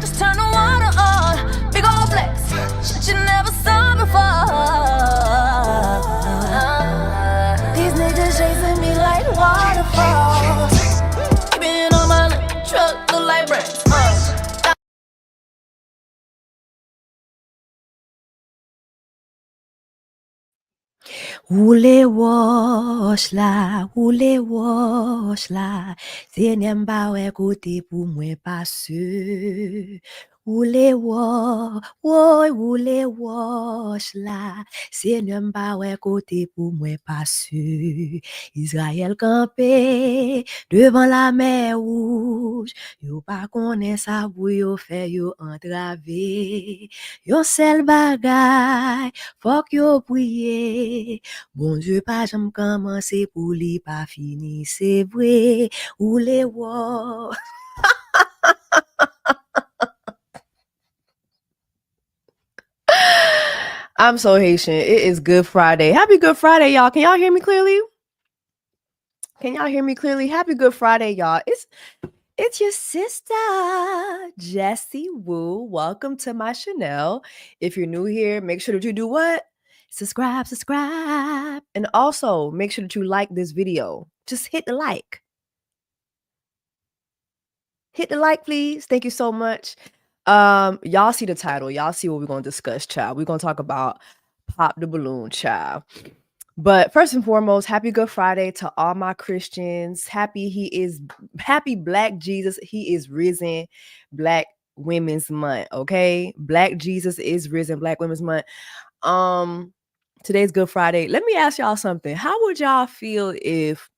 just turn the water on. Big old flex, shit you never saw before. These niggas chasing me like waterfalls. Keeping on my lane, truck look like bricks. Oule wash la, Zena mbawe kote pou mwen pase. Oule wash la, Zena mbawe kote pou mwen pase. Israël campé devant la mer rouge. Yo pa konnen sa pou yo fè yo entrave. Yo sel bagay, fok yo priye. Bon Dieu pas jamais commencé pour lui pas fini, c'est vrai. Ou les war. I'm so Haitian. It is Good Friday. Happy Good Friday, y'all. Can y'all hear me clearly? Happy Good Friday, y'all. It's your sister, jessacouplethingspod. Welcome to my channel. If you're new here, make sure that you do what? Subscribe. And also, make sure that you like this video. Just hit the like. Hit the like, please. Thank you so much. Y'all see the title. Y'all see what we're going to discuss, child. We're going to talk about Pop the Balloon, child. But first and foremost, happy Good Friday to all my Christians. Happy Black Jesus. He is risen. Black Women's Month, okay? Black Jesus is risen. Black Women's Month. Today's Good Friday. Let me ask y'all something. How would y'all feel if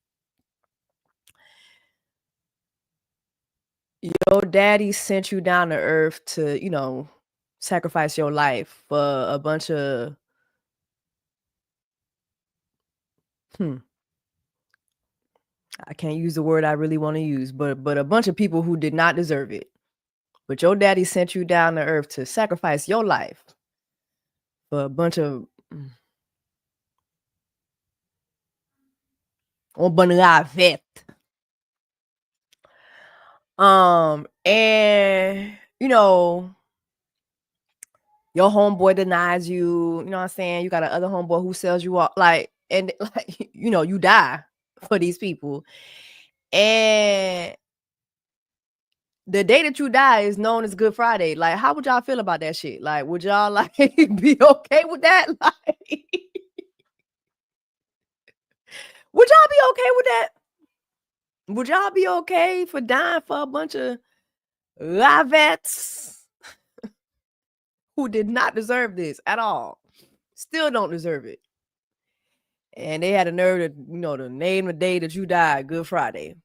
your daddy sent you down to earth to, sacrifice your life for a bunch of I can't use the word I really want to use, but a bunch of people who did not deserve it. But your daddy sent you down to earth to sacrifice your life for a bunch of and your homeboy denies you, you know what I'm saying? You got another homeboy who sells you off, you die for these people. And the day that you die is known as Good Friday. Like, how would y'all feel about that shit? Like, would y'all be okay with that? Like, would y'all be okay with that? Would y'all be okay for dying for a bunch of lavettes who did not deserve this at all? Still don't deserve it. And they had a nerve to name the day that you died Good Friday.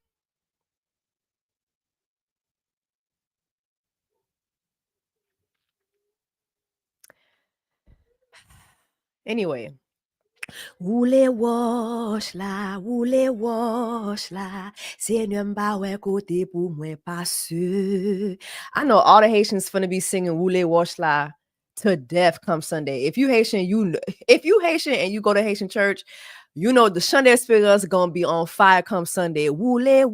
Anyway. Oule wash la, Seigneur mbawe kote pou mwen passe. I know all the Haitians finna be singing Oule wash la to death come Sunday. If you Haitian and you go to Haitian church, you know the Sunday spirits are gonna be on fire come Sunday. Oule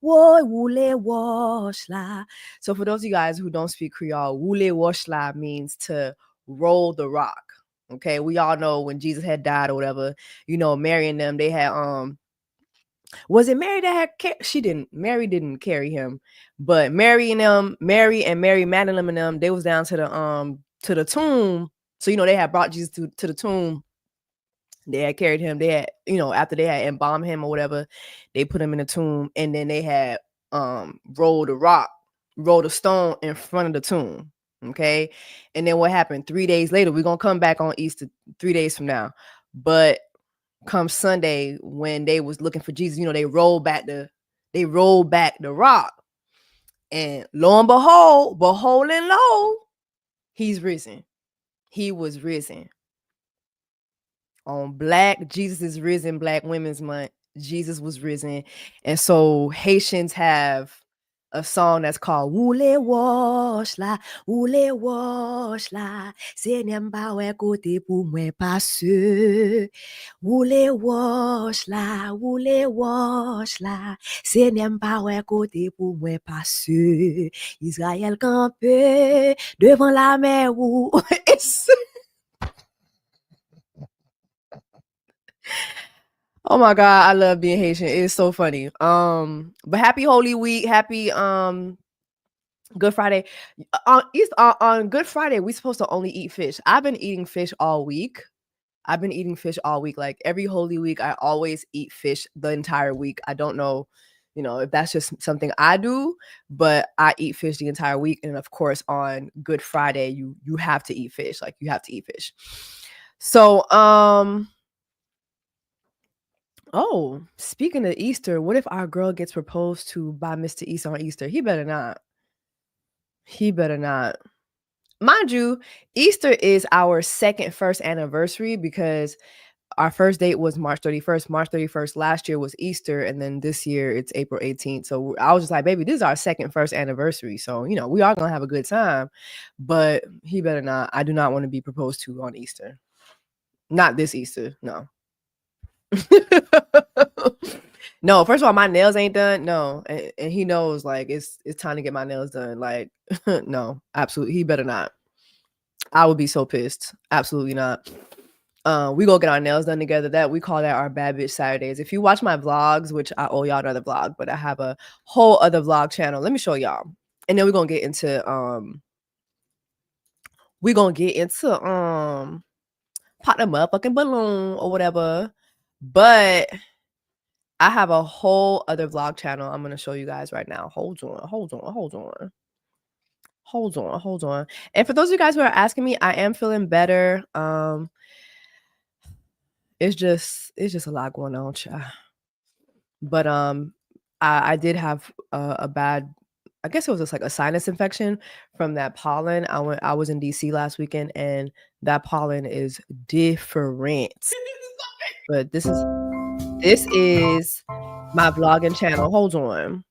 wash la. So for those of you guys who don't speak Creole, Oule wash la means to roll the rock. Okay, we all know when Jesus had died or whatever, Mary and them, they had was it Mary that had Mary didn't carry him, but Mary and Mary Magdalene and them, they was down to the tomb. So they had brought Jesus to the tomb. They had carried him. They had, after they had embalmed him or whatever, they put him in the tomb, and then they had rolled a stone in front of the tomb. Okay. And then what happened 3 days later? We're gonna come back on Easter 3 days from now. But come Sunday, when they was looking for Jesus, they rolled back the rock. And lo and behold and lo, he's risen. He was risen. On Black Jesus is risen, Black Women's Month, Jesus was risen. And so Haitians have a song that's called Woule Wash La, Woule Wash La, Se n'aime pas ouais côté pour moi passe. Woule Wash La, Woule Wash La, Se n'aime pas ouais côté pour moi passe. Israël campé devant la mer où Oh my God, I love being Haitian. It's so funny. But happy Holy Week, happy Good Friday. On Good Friday, we're supposed to only eat fish. I've been eating fish all week. Like every Holy Week, I always eat fish the entire week. I don't know, if that's just something I do, but I eat fish the entire week. And of course, on Good Friday, you have to eat fish. Like you have to eat fish. So, oh, speaking of Easter, what if our girl gets proposed to by Mr. East on Easter? He better not. Mind you, Easter is our first anniversary because our first date was March 31st. March 31st last year was Easter, and then this year it's April 18th. So I was just like, baby, this is our first anniversary. So, we are going to have a good time, but he better not. I do not want to be proposed to on Easter. Not this Easter. No. No, first of all, my nails ain't done. No, and he knows like it's time to get my nails done. Like, no, absolutely, he better not. I would be so pissed. Absolutely not. We go get our nails done together. That we call that our bad bitch Saturdays. If you watch my vlogs, which I owe y'all another vlog, but I have a whole other vlog channel. Let me show y'all, and then we're gonna get into pop the motherfucking balloon or whatever. But I have a whole other vlog channel I'm going to show you guys right now. Hold on. And for those of you guys who are asking me, I am feeling better. It's just a lot going on, child. But I did have a bad, I guess it was just like a sinus infection from that pollen. I was in DC last weekend, and that pollen is different. But this is my vlogging channel. Hold on.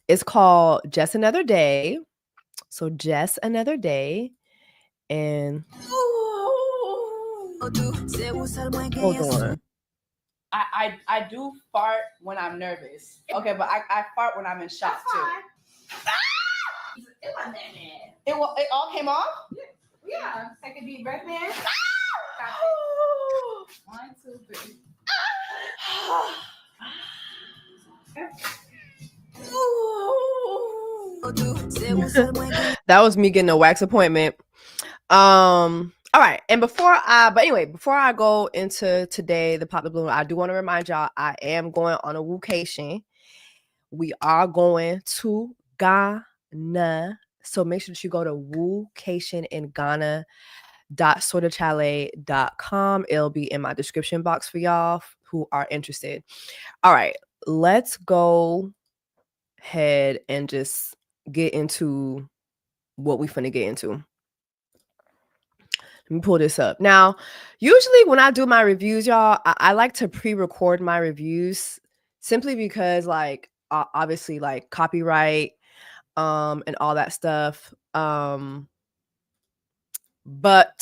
It's called Just Another Day. So Just Another Day. And hold on. I do fart when I'm nervous. Okay, but I fart when I'm in shock too. It wasn't that bad. It all came off? Yeah. Take a deep breath, man. 1, 2, 3. That was me getting a wax appointment. All right. And before I go into today, the Pop the Balloon, I do want to remind y'all I am going on a woocation. We are going to Ghana. So make sure that you go to woocation in Ghana .sortachale.com. It'll be in my description box for y'all who are interested. All right, let's go ahead and just get into what we finna get into. Let me pull this up. Now, usually when I do my reviews, y'all, I like to pre-record my reviews simply because like obviously like copyright and all that stuff. But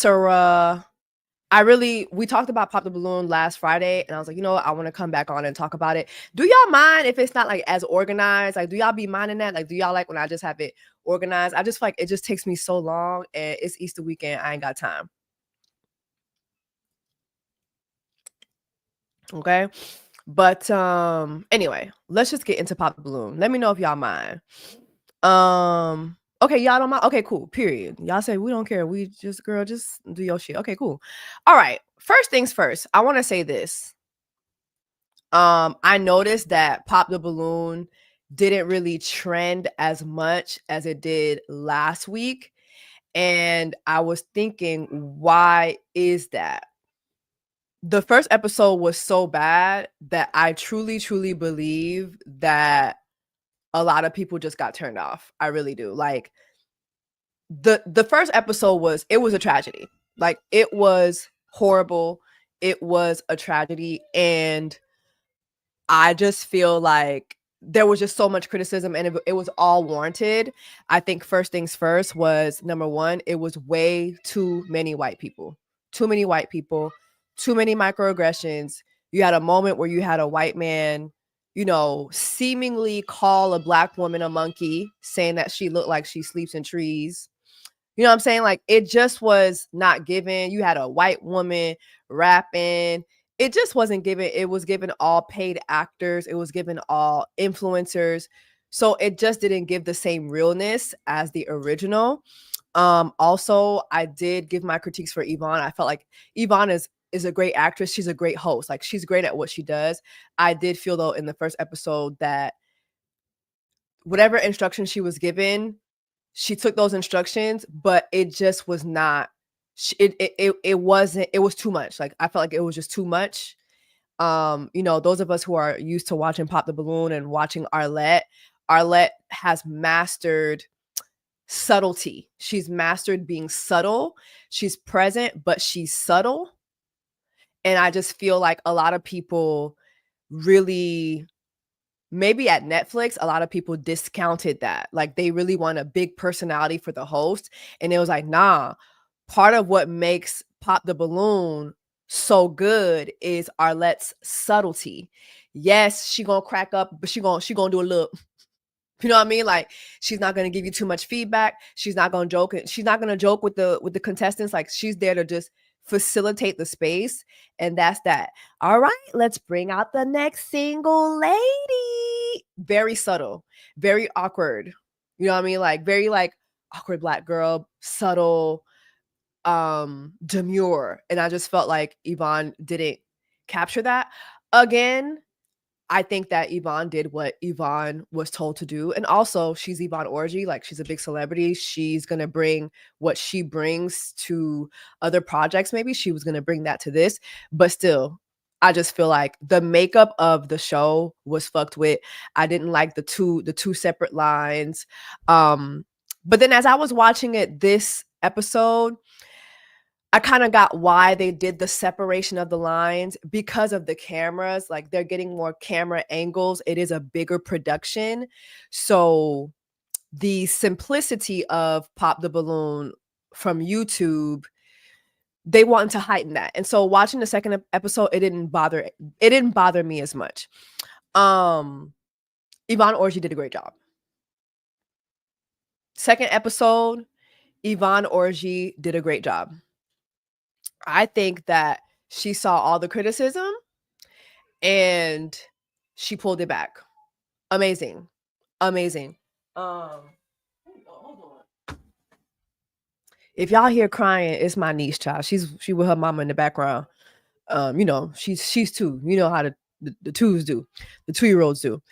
we talked about Pop the Balloon last Friday, and I was like, I want to come back on and talk about it. Do y'all mind if it's not like as organized? Like, do y'all be minding that? Like, do y'all like when I just have it organized? I just feel like it just takes me so long, and it's Easter weekend. I ain't got time. Okay. But anyway, let's just get into Pop the Balloon. Let me know if y'all mind. Okay, y'all don't mind. Okay, cool. Period. Y'all say we don't care. We just do your shit. Okay, cool. All right. First things first. I want to say this. I noticed that Pop the Balloon didn't really trend as much as it did last week, and I was thinking, why is that? The first episode was so bad that I truly believe that a lot of people just got turned off. I really do. Like the first episode was a tragedy. Like it was horrible. It was a tragedy, and I just feel like there was just so much criticism, and it was all warranted. I think first things first was, number one, it was way too many white people. Too many white people, too many microaggressions. You had a moment where you had a white man, you know, seemingly call a black woman a monkey, saying that she looked like she sleeps in trees. You know what I'm saying? Like, it just was not given. You had a white woman rapping. It just wasn't given. It was given all paid actors. It was given all influencers. So it just didn't give the same realness as the original. Also, I did give my critiques for Yvonne. I felt like Yvonne is a great actress. She's a great host. Like, she's great at what she does. I did feel, though, in the first episode that whatever instructions she was given, she took those instructions, but it just was not, it wasn't, it was too much. Like, I felt like it was just too much. You know, those of us who are used to watching Pop the Balloon and watching Arlette has mastered subtlety. She's mastered being subtle. She's present, but she's subtle. And I just feel like a lot of people really, maybe at Netflix, a lot of people discounted that. Like, they really want a big personality for the host. And it was like, nah, part of what makes Pop the Balloon so good is Arlette's subtlety. Yes, she gonna crack up, but she gonna do a little, you know what I mean? Like, she's not gonna give you too much feedback. She's not gonna joke. She's not gonna joke with the contestants. Like, she's there to just facilitate the space. And that's that. All right, let's bring out the next single lady. Very subtle, very awkward. You know what I mean? Like, very like awkward black girl, subtle, demure. And I just felt like Yvonne didn't capture that. Again, I think that Yvonne did what Yvonne was told to do. And also, she's Yvonne Orji. Like, she's a big celebrity. She's going to bring what she brings to other projects. Maybe she was going to bring that to this. But still, I just feel like the makeup of the show was fucked with. I didn't like the two separate lines. But then as I was watching it this episode, I kind of got why they did the separation of the lines, because of the cameras. Like, they're getting more camera angles. It is a bigger production. So the simplicity of Pop the Balloon from YouTube, they want to heighten that. And so watching the second episode, it didn't bother me as much. Yvonne Orji did a great job. Second episode, Yvonne Orji did a great job. I think that she saw all the criticism and she pulled it back. Amazing. Amazing. Hold on. If y'all hear crying, it's my niece, child. She with her mama in the background. You know, she's two. You know how the twos do. The 2-year-olds do.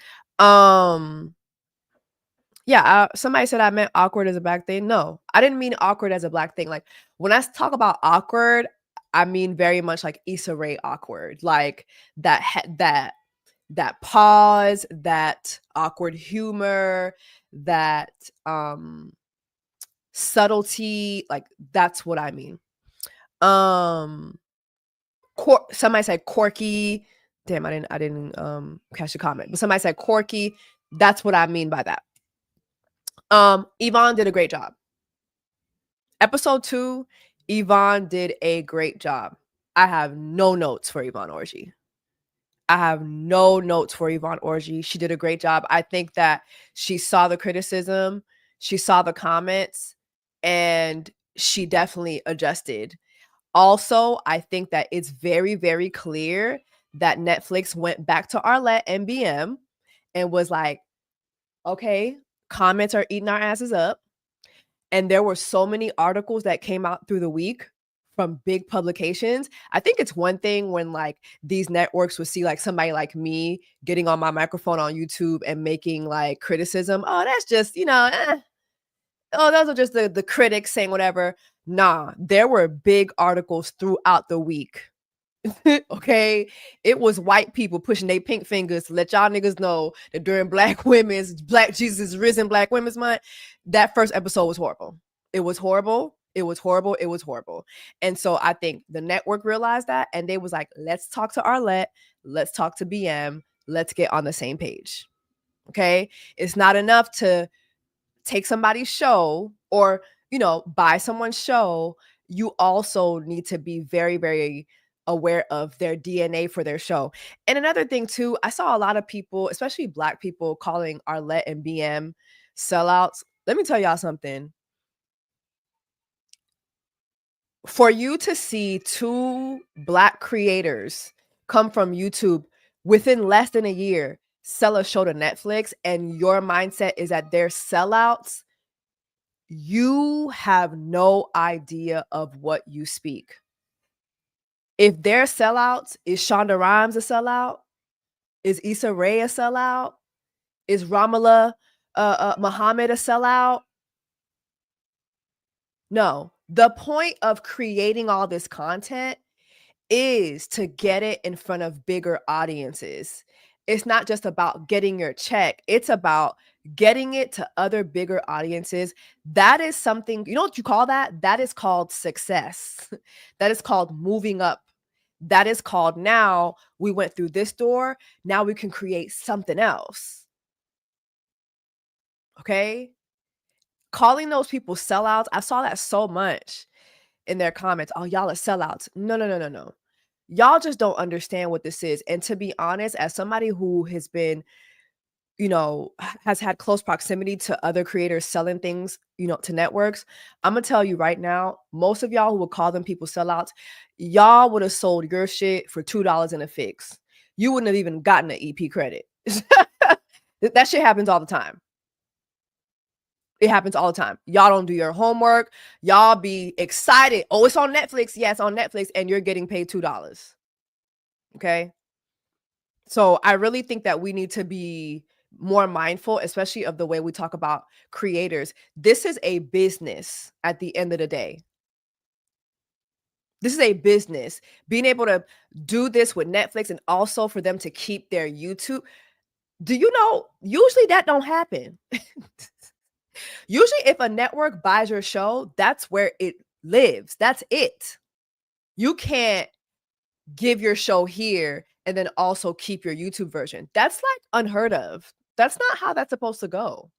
Yeah, somebody said I meant awkward as a black thing. No, I didn't mean awkward as a black thing. Like, when I talk about awkward, I mean very much like Issa Rae awkward. Like, that pause, that awkward humor, that subtlety. Like, that's what I mean. Somebody said quirky. Damn, I didn't catch the comment. But somebody said quirky. That's what I mean by that. Yvonne did a great job. Episode 2, Yvonne did a great job. I have no notes for Yvonne Orji. She did a great job. I think that she saw the criticism, she saw the comments, and she definitely adjusted. Also, I think that it's very, very clear that Netflix went back to Arlette and BM and was like, okay, comments are eating our asses up. And there were so many articles that came out through the week from big publications. I think it's one thing when like these networks would see like somebody like me getting on my microphone on YouTube and making like criticism. Oh, that's just, you know, oh, those are just the critics saying whatever. Nah, there were big articles throughout the week. Okay, it was white people pushing their pink fingers to let y'all niggas know that during Black Jesus Risen Black Women's Month, that first episode was horrible. It was horrible. And so I think the network realized that, and they was like, let's talk to Arlette, let's talk to BM, let's get on the same page. Okay. It's not enough to take somebody's show or, buy someone's show. You also need to be very, very aware of their DNA for their show. And another thing too, I saw a lot of people, especially Black people, calling Arlette and BM sellouts. Let me tell y'all something. For you to see two Black creators come from YouTube within less than a year, sell a show to Netflix, and your mindset is that they're sellouts, you have no idea of what you speak. If they're sellouts, is Shonda Rhimes a sellout? Is Issa Rae a sellout? Is Ramala Muhammad a sellout? No. The point of creating all this content is to get it in front of bigger audiences. It's not just about getting your check. It's about getting it to other bigger audiences. That is something, you know what you call that? That is called success. That is called moving up. That is called, now we went through this door. Now we can create something else. Okay? Calling those people sellouts, I saw that so much in their comments. Oh, y'all are sellouts. No. Y'all just don't understand what this is. And to be honest, as somebody who has been, has had close proximity to other creators selling things, to networks, I'm gonna tell you right now, most of y'all who would call them people sellouts, y'all would have sold your shit for $2 in a fix. You wouldn't have even gotten an EP credit. That shit happens all the time. It happens all the time. Y'all don't do your homework. Y'all be excited. Oh, it's on Netflix. Yeah, it's on Netflix, and you're getting paid $2. Okay. So I really think that we need to be more mindful, especially of the way we talk about creators. This is a business at the end of the day. This is a business. Being able to do this with Netflix and also for them to keep their YouTube. Do you know, usually that don't happen. Usually if a network buys your show, that's where it lives. That's it. You can't give your show here and then also keep your YouTube version. That's like unheard of. That's not how that's supposed to go.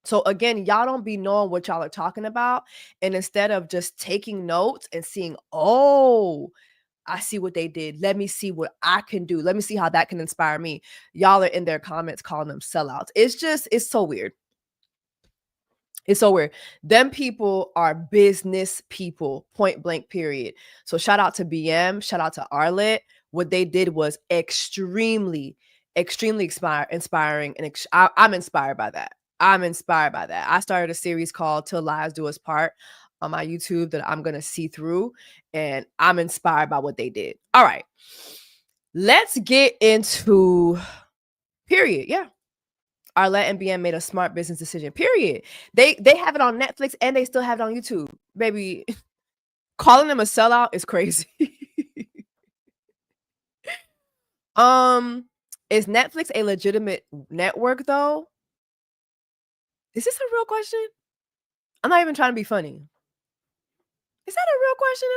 So again, y'all don't be knowing what y'all are talking about. And instead of just taking notes and seeing, oh, I see what they did. Let me see what I can do. Let me see how that can inspire me. Y'all are in their comments calling them sellouts. It's so weird. It's so weird. Them people are business people, point blank, period. So shout out to BM, shout out to Arlette. What they did was extremely, extremely inspiring. And I'm inspired by that. I'm inspired by that. I started a series called Till Lives Do Us Part on my YouTube that I'm going to see through. And I'm inspired by what they did. All right. Let's get into period. Yeah. Arlette and BM made a smart business decision. Period. They have it on Netflix and they still have it on YouTube. Baby, calling them a sellout is crazy. Is Netflix a legitimate network though? Is this a real question? I'm not even trying to be funny. Is that a real question,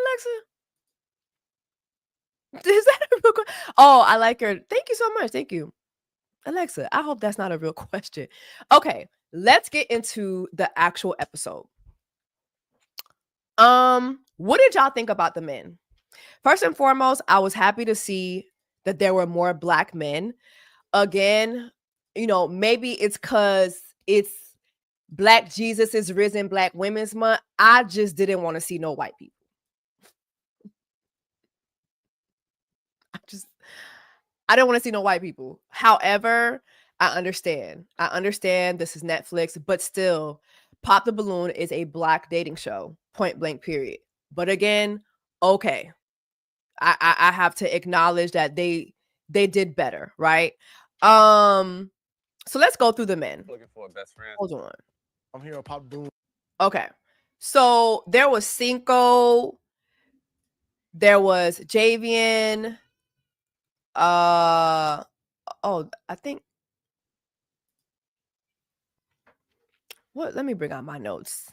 Alexa? Is that a real question? Oh, I like her. Thank you so much. Thank you. Alexa, I hope that's not a real question. Okay, let's get into the actual episode. What did y'all think about the men? First and foremost, I was happy to see that there were more Black men. Again, maybe it's because it's Black Jesus is Risen Black Women's Month. I just didn't want to see no white people. I didn't want to see no white people. However, I understand. This is Netflix, but still, Pop the Balloon is a Black dating show, point blank, period. But again, okay. I have to acknowledge that they did better, right? So let's go through the men. Looking for a best friend. Hold on. I'm here on Pop Boom. Okay. So there was Cinco. There was Javian. I think. What? Let me bring out my notes.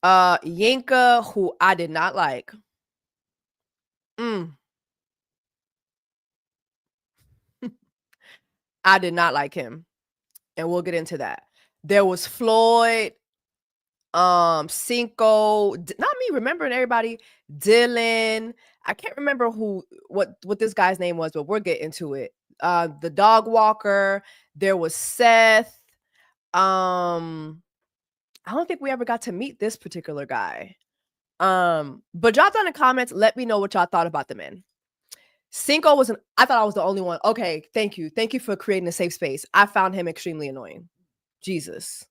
Yinka, who I did not like. I did not like him. and we'll get into that. There was Floyd, Cinco, not me remembering everybody, Dylan. I can't remember what this guy's name was, but we'll get into it. The dog walker. There was Seth. I don't think we ever got to meet this particular guy. But drop down in the comments. Let me know what y'all thought about the men. Cinco I thought I was the only one. Okay, thank you. Thank you for creating a safe space. I found him extremely annoying. Jesus.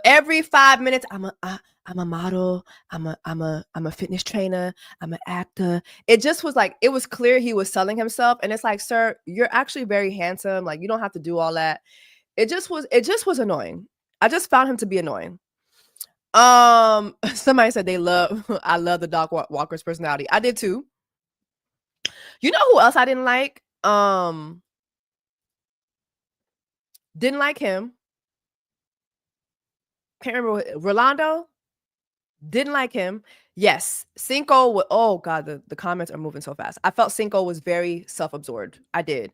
Every 5 minutes, I'm a model, I'm a fitness trainer, I'm an actor. It just was like, it was clear he was selling himself. And it's like, sir, you're actually very handsome. Like, you don't have to do all that. It just was annoying. I just found him to be annoying. Somebody said I love the dog walker's personality. I did too. You know who else I didn't like? Didn't like him. Can't remember. Rolando. Didn't like him. Yes. Cinco. Oh God, the comments are moving so fast. I felt Cinco was very self-absorbed. I did.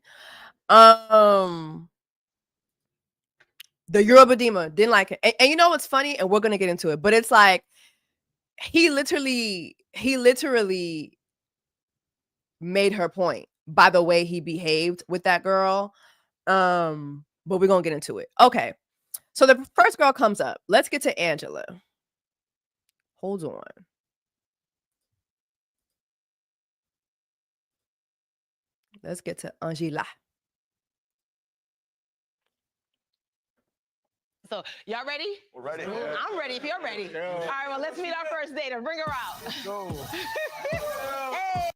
The Eurobadima, didn't like it. And you know what's funny? And we're gonna get into it, but it's like he literally made her point by the way he behaved with that girl. But we're gonna get into it. Okay. So the first girl comes up. Let's get to Angela. Hold on. Let's get to Angela. So y'all ready? We're ready. I'm ready if you're ready. All right, well, let's meet our first dater. Bring her out. Let's go. Hey.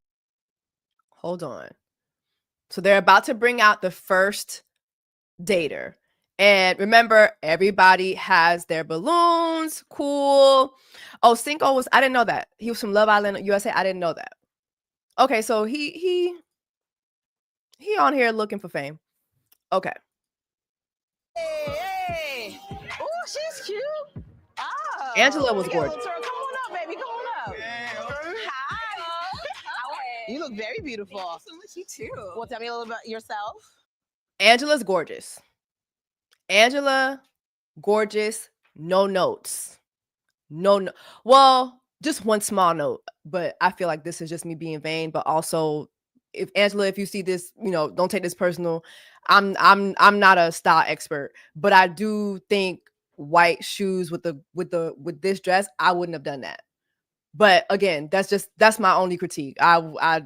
Hold on. So they're about to bring out the first dater. And remember, everybody has their balloons. Cool. Oh, Cinco I didn't know that. He was from Love Island, USA. I didn't know that. Okay, so he on here looking for fame. Okay. Hey. Oh, she's cute. Oh. Angela was gorgeous. Come on up, baby. Come on up. Hi. You look very beautiful. Awesome. You too. Well, tell me a little about yourself. Angela's gorgeous. Angela, gorgeous. No notes. Well, just one small note, but I feel like this is just me being vain. But also, if Angela, if you see this, don't take this personal. I'm not a style expert, but I do think white shoes with this dress, I wouldn't have done that. But again, that's my only critique. I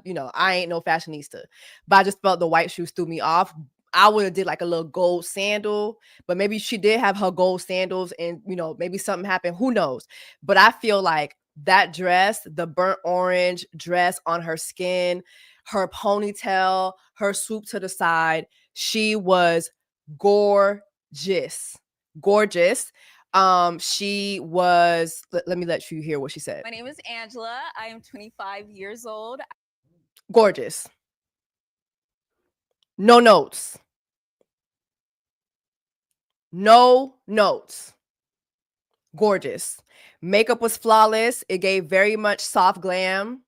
ain't no fashionista, but I just felt the white shoes threw me off. I would have did like a little gold sandal, but maybe she did have her gold sandals and, maybe something happened. Who knows? But I feel like that dress, the burnt orange dress on her skin, her ponytail, her swoop to the side, she was gorgeous. Gorgeous. She was, let me let you hear what she said. My name is Angela. I am 25 years old. Gorgeous. No notes. No notes. Gorgeous. Makeup was flawless. It gave very much soft glam.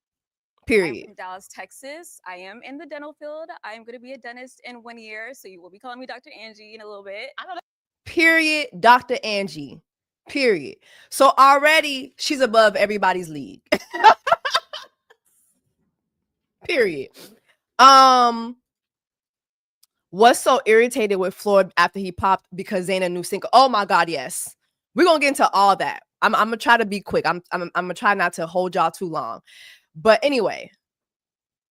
Period. I'm from Dallas, Texas. I am in the dental field. I am going to be a dentist in 1 year, so you will be calling me Dr. Angie in a little bit. I know that. Period. Dr. Angie. Period. So already she's above everybody's league. Period. Was so irritated with Floyd after he popped because Zena knew Cinco. Oh my God, yes. We're gonna get into all that. I'm gonna try to be quick. I'm gonna try not to hold y'all too long. But anyway,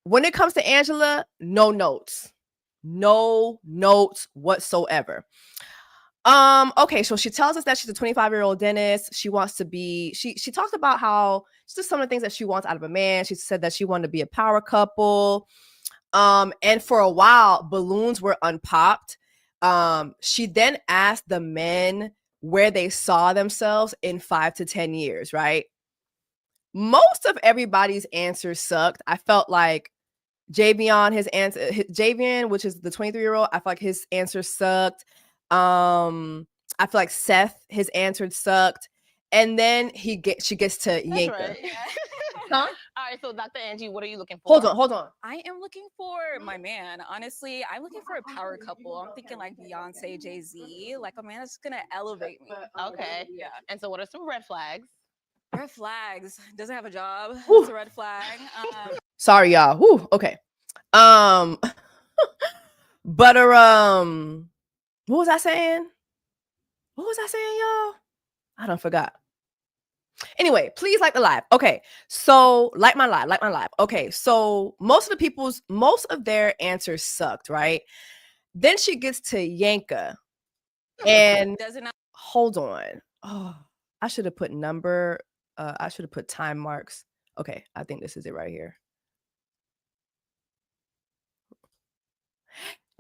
when it comes to Angela, no notes. No notes whatsoever. Okay, so she tells us that she's a 25-year-old dentist. She wants to be, she talks about how just some of the things that she wants out of a man. She said that she wanted to be a power couple. And for a while, balloons were unpopped. She then asked the men where they saw themselves in 5 to 10 years, right? Most of everybody's answers sucked. I felt like Javian, which is the 23-year-old, I felt like his answer sucked. I feel like Seth, his answer sucked. And then she gets to Yanka. Right. Huh? All right, so Dr. Angie, what are you looking for? Hold on. I am looking for my man. Honestly, I'm looking for a power couple. I'm thinking like Beyonce, Jay-Z, like a man that's gonna elevate me. Okay. Yeah. And so what are some red flags? Red flags. Doesn't have a job. Whew. That's a red flag. Sorry, y'all. Whew, okay. But what was I saying? What was I saying, y'all? I don't forgot. Anyway, please like the live. Okay, so like my live. Okay, so most of their answers sucked, right? Then she gets to Yanka, and Doesn't hold on. Oh, I should have put number. I should have put time marks. Okay, I think this is it right here.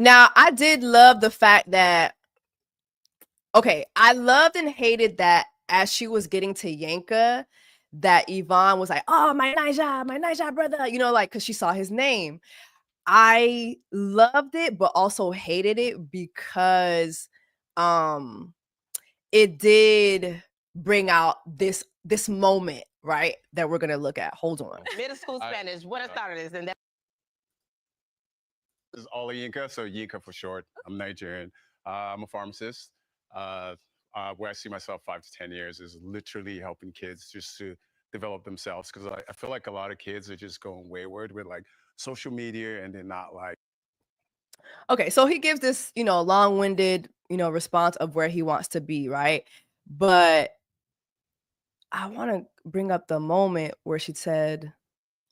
Now, I did love the fact that, okay, I loved and hated that as she was getting to Yanka, that Yvonne was like, oh, my Niger brother, you know, like, because she saw his name. I loved it, but also hated it because it did bring out this moment, right, that we're gonna look at. Hold on. Middle school Spanish. What a starter is, and that is Ola Yinka, so Yinka for short. I'm Nigerian. I'm a pharmacist. Where I see myself 5 to 10 years is literally helping kids just to develop themselves, because I feel like a lot of kids are just going wayward with like social media, and they're not like. Okay, so he gives this, long-winded, response of where he wants to be, right? But I want to bring up the moment where she said,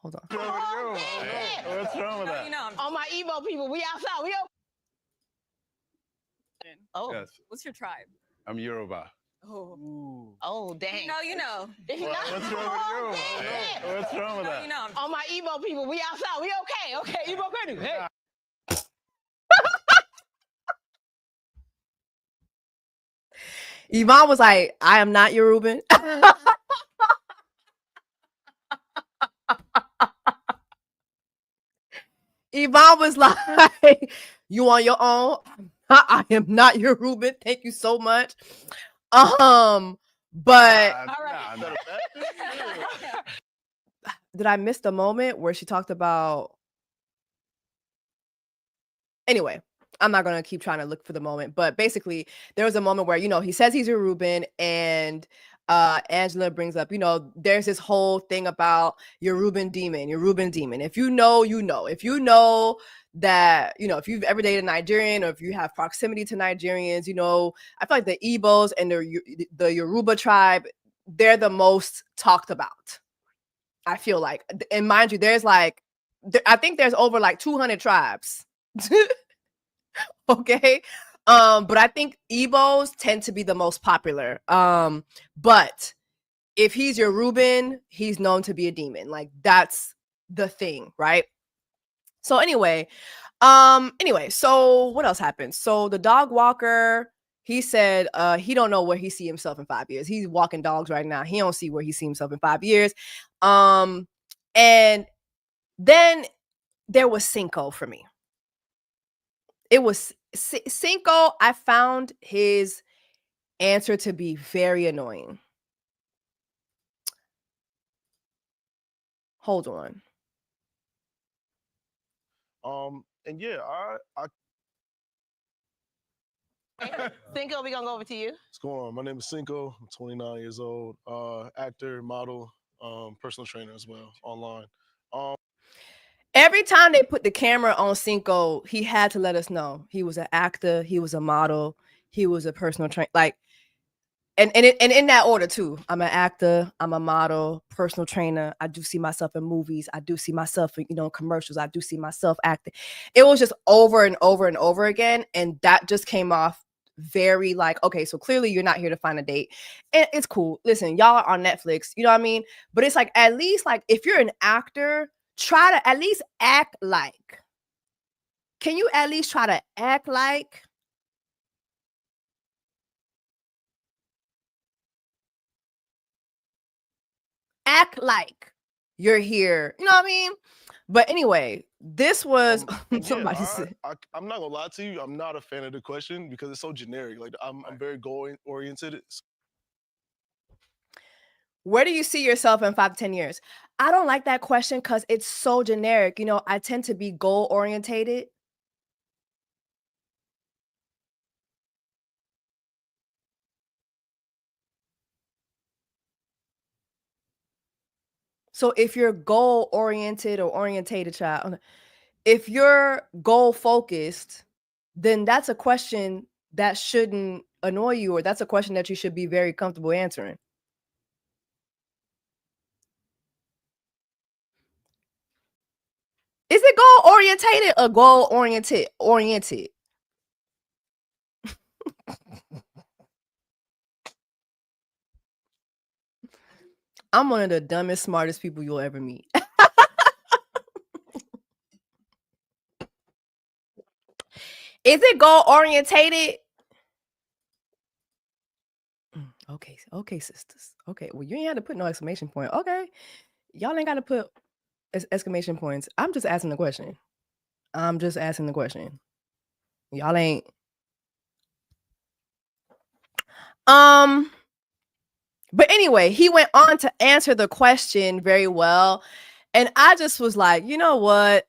hold on. What's wrong with that? You know, all my Igbo people, we outside. We oh, Yes, what's your tribe? I'm Yoruba. Oh, oh, dang. you know. What's wrong with you? What's wrong with that? You know. All my Igbo people, we outside. We okay. Okay, Igbo canoe. Hey. Yvonne was like, I am not Yoruban. Yvonne was like, you on your own? I am not Yoruban. Thank you so much. But did I miss the moment where she talked about? Anyway, I'm not going to keep trying to look for the moment, but basically there was a moment where, he says he's Yoruban, and Angela brings up, there's this whole thing about Yoruban demon. If you know, you know. If you know that, if you've ever dated a Nigerian, or if you have proximity to Nigerians, I feel like the Igbos and the Yoruba tribe, they're the most talked about. I feel like, and mind you, there's like, I think there's over like 200 tribes. Okay. But I think Igbos tend to be the most popular. But if he's Yoruban, he's known to be a demon. Like, that's the thing, right? So anyway, so what else happened? So the dog walker, he said he don't know where he see himself in 5 years. He's walking dogs right now. He don't see where he see himself in 5 years. And then there was Cinco for me. It was Cinco. I found his answer to be very annoying. Hold on. And yeah, I Cinco, we're gonna go over to you. what's going on? My name is Cinco. I'm 29 years old. Actor, model, personal trainer as well, online. Every time they put the camera on Cinco, he had to let us know he was an actor, he was a model, he was a personal trainer. Like, and in that order too. I'm an actor, I'm a model, personal trainer. I do see myself in movies. I do see myself in, commercials. I do see myself acting. It was just over and over and over again. And that just came off very like, okay, so clearly you're not here to find a date. And it's cool. Listen, y'all are on Netflix, you know what I mean? But it's like, at least like if you're an actor, try to at least act like. Can you at least try to act like? Act like you're here. You know what I mean? But anyway, this was somebody said. I'm not gonna lie to you. I'm not a fan of the question because it's so generic. Like I'm very goal oriented. Where do you see yourself in 5 to 10 years? I don't like that question because it's so generic. You know, I tend to be goal orientated. So if you're goal oriented or orientated, child, if you're goal focused, then that's a question that shouldn't annoy you, or that's a question that you should be very comfortable answering. Is it goal orientated or goal oriented? I'm one of the dumbest, smartest people you'll ever meet. Is it goal orientated? Okay, sisters. Okay, well, you ain't had to put no exclamation point. Okay, y'all ain't got to put exclamation points. I'm just asking the question. Y'all ain't. But anyway, he went on to answer the question very well, and I just was like, you know what?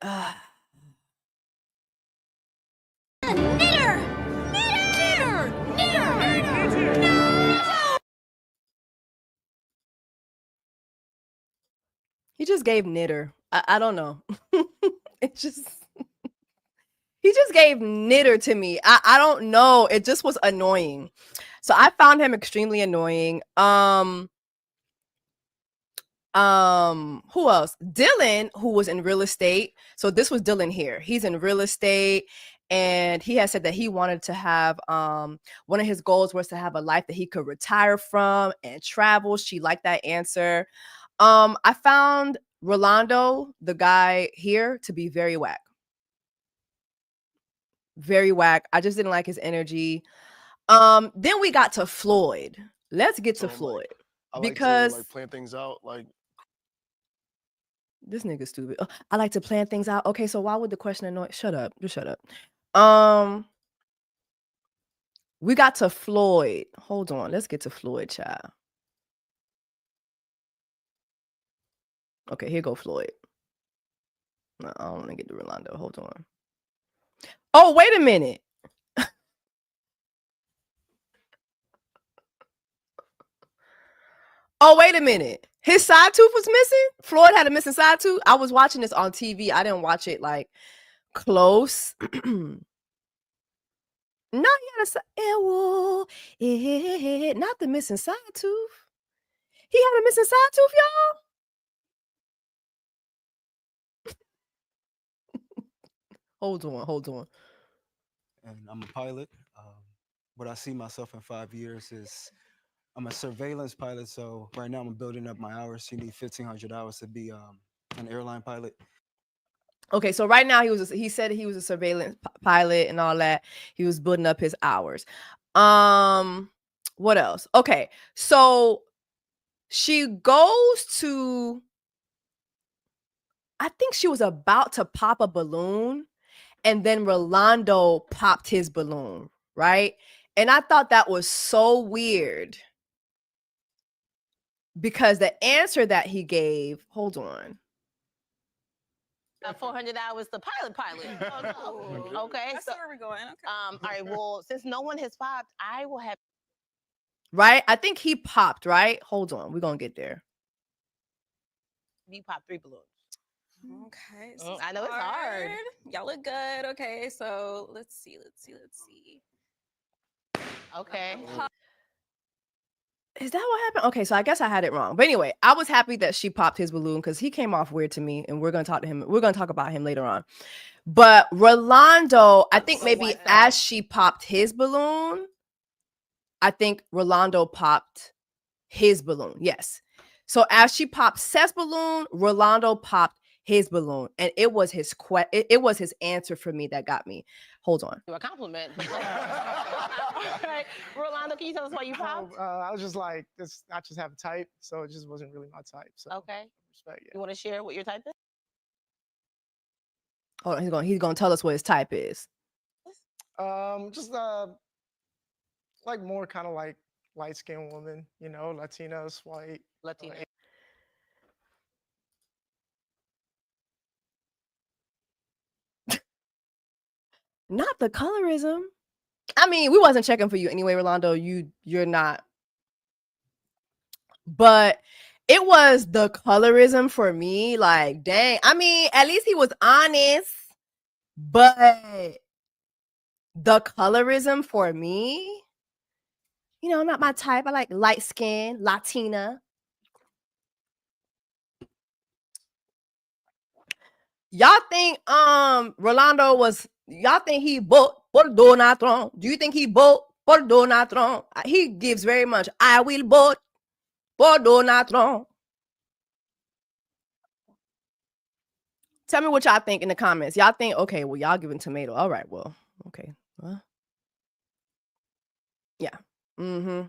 He just gave knitter. I don't know. It just he just gave knitter to me. I don't know. It just was annoying. So I found him extremely annoying. Who else? Dylan, who was in real estate. So this was Dylan here. He's in real estate, and he has said that he wanted to have one of his goals was to have a life that he could retire from and travel. She liked that answer. I found Rolando, the guy here, to be very whack. Very whack. I just didn't like his energy. Then we got to Floyd. Let's get to Floyd. I because like to plan things out. Like, this nigga stupid. I like to plan things out. Okay, so why would the question annoy? Shut up. Just shut up. We got to Floyd. Hold on. Let's get to Floyd, child. Okay, here go Floyd. No, I don't want to get to Rolando. Hold on. Oh, wait a minute. Oh, wait a minute. His side tooth was missing? Floyd had a missing side tooth? I was watching this on TV. I didn't watch it like close. No, he had a side. Not the missing side tooth. He had a missing side tooth, y'all. Hold on. And I'm a pilot. What I see myself in 5 years is I'm a surveillance pilot. So right now I'm building up my hours. You need 1,500 hours to be an airline pilot. Okay, so right now he said he was a surveillance pilot and all that. He was building up his hours. What else? Okay, so she goes to, I think she was about to pop a balloon, and then Rolando popped his balloon, right? And I thought that was so weird because the answer that he gave, hold on. 400 hours to pilot. Oh, no. Okay. That's where we're going. Okay. All right. Well, since no one has popped, I will have. Right? I think he popped, right? Hold on. We're going to get there. You popped 3 balloons. Okay. I know it's hard. Y'all look good. Okay. So let's see. Okay. Is that what happened? Okay, so I guess I had it wrong. But anyway, I was happy that she popped his balloon because he came off weird to me, and we're going to talk to him. We're going to talk about him later on. But Rolando, I think maybe as she popped his balloon, I think Rolando popped his balloon. Yes. So as she popped Seth's balloon, Rolando popped his balloon, and it was his it was his answer for me that got me. Hold on. A compliment. Right. Rolando, can you tell us why you popped? I was just like, I just have a type, so it just wasn't really my type. So Okay. respect. Yeah. You want to share what your type is? Hold on, he's gonna tell us what his type is. Just like more kind of like light skinned woman, you know, Latinas, white. Latina. Not the colorism. I mean, we wasn't checking for you anyway, Rolando. You're not. But it was the colorism for me. Like, dang. I mean, at least he was honest. But the colorism for me, you know, not my type. I like light skin, Latina. Y'all think Rolando was, y'all think he vote por Donald Trump? Do you think he vote por Donald Trump? He gives very much, I will vote for Donald Trump. Tell me what y'all think in the comments. Y'all think, okay, well, y'all giving tomato. All right, well, okay. Well, yeah. Mm-hmm.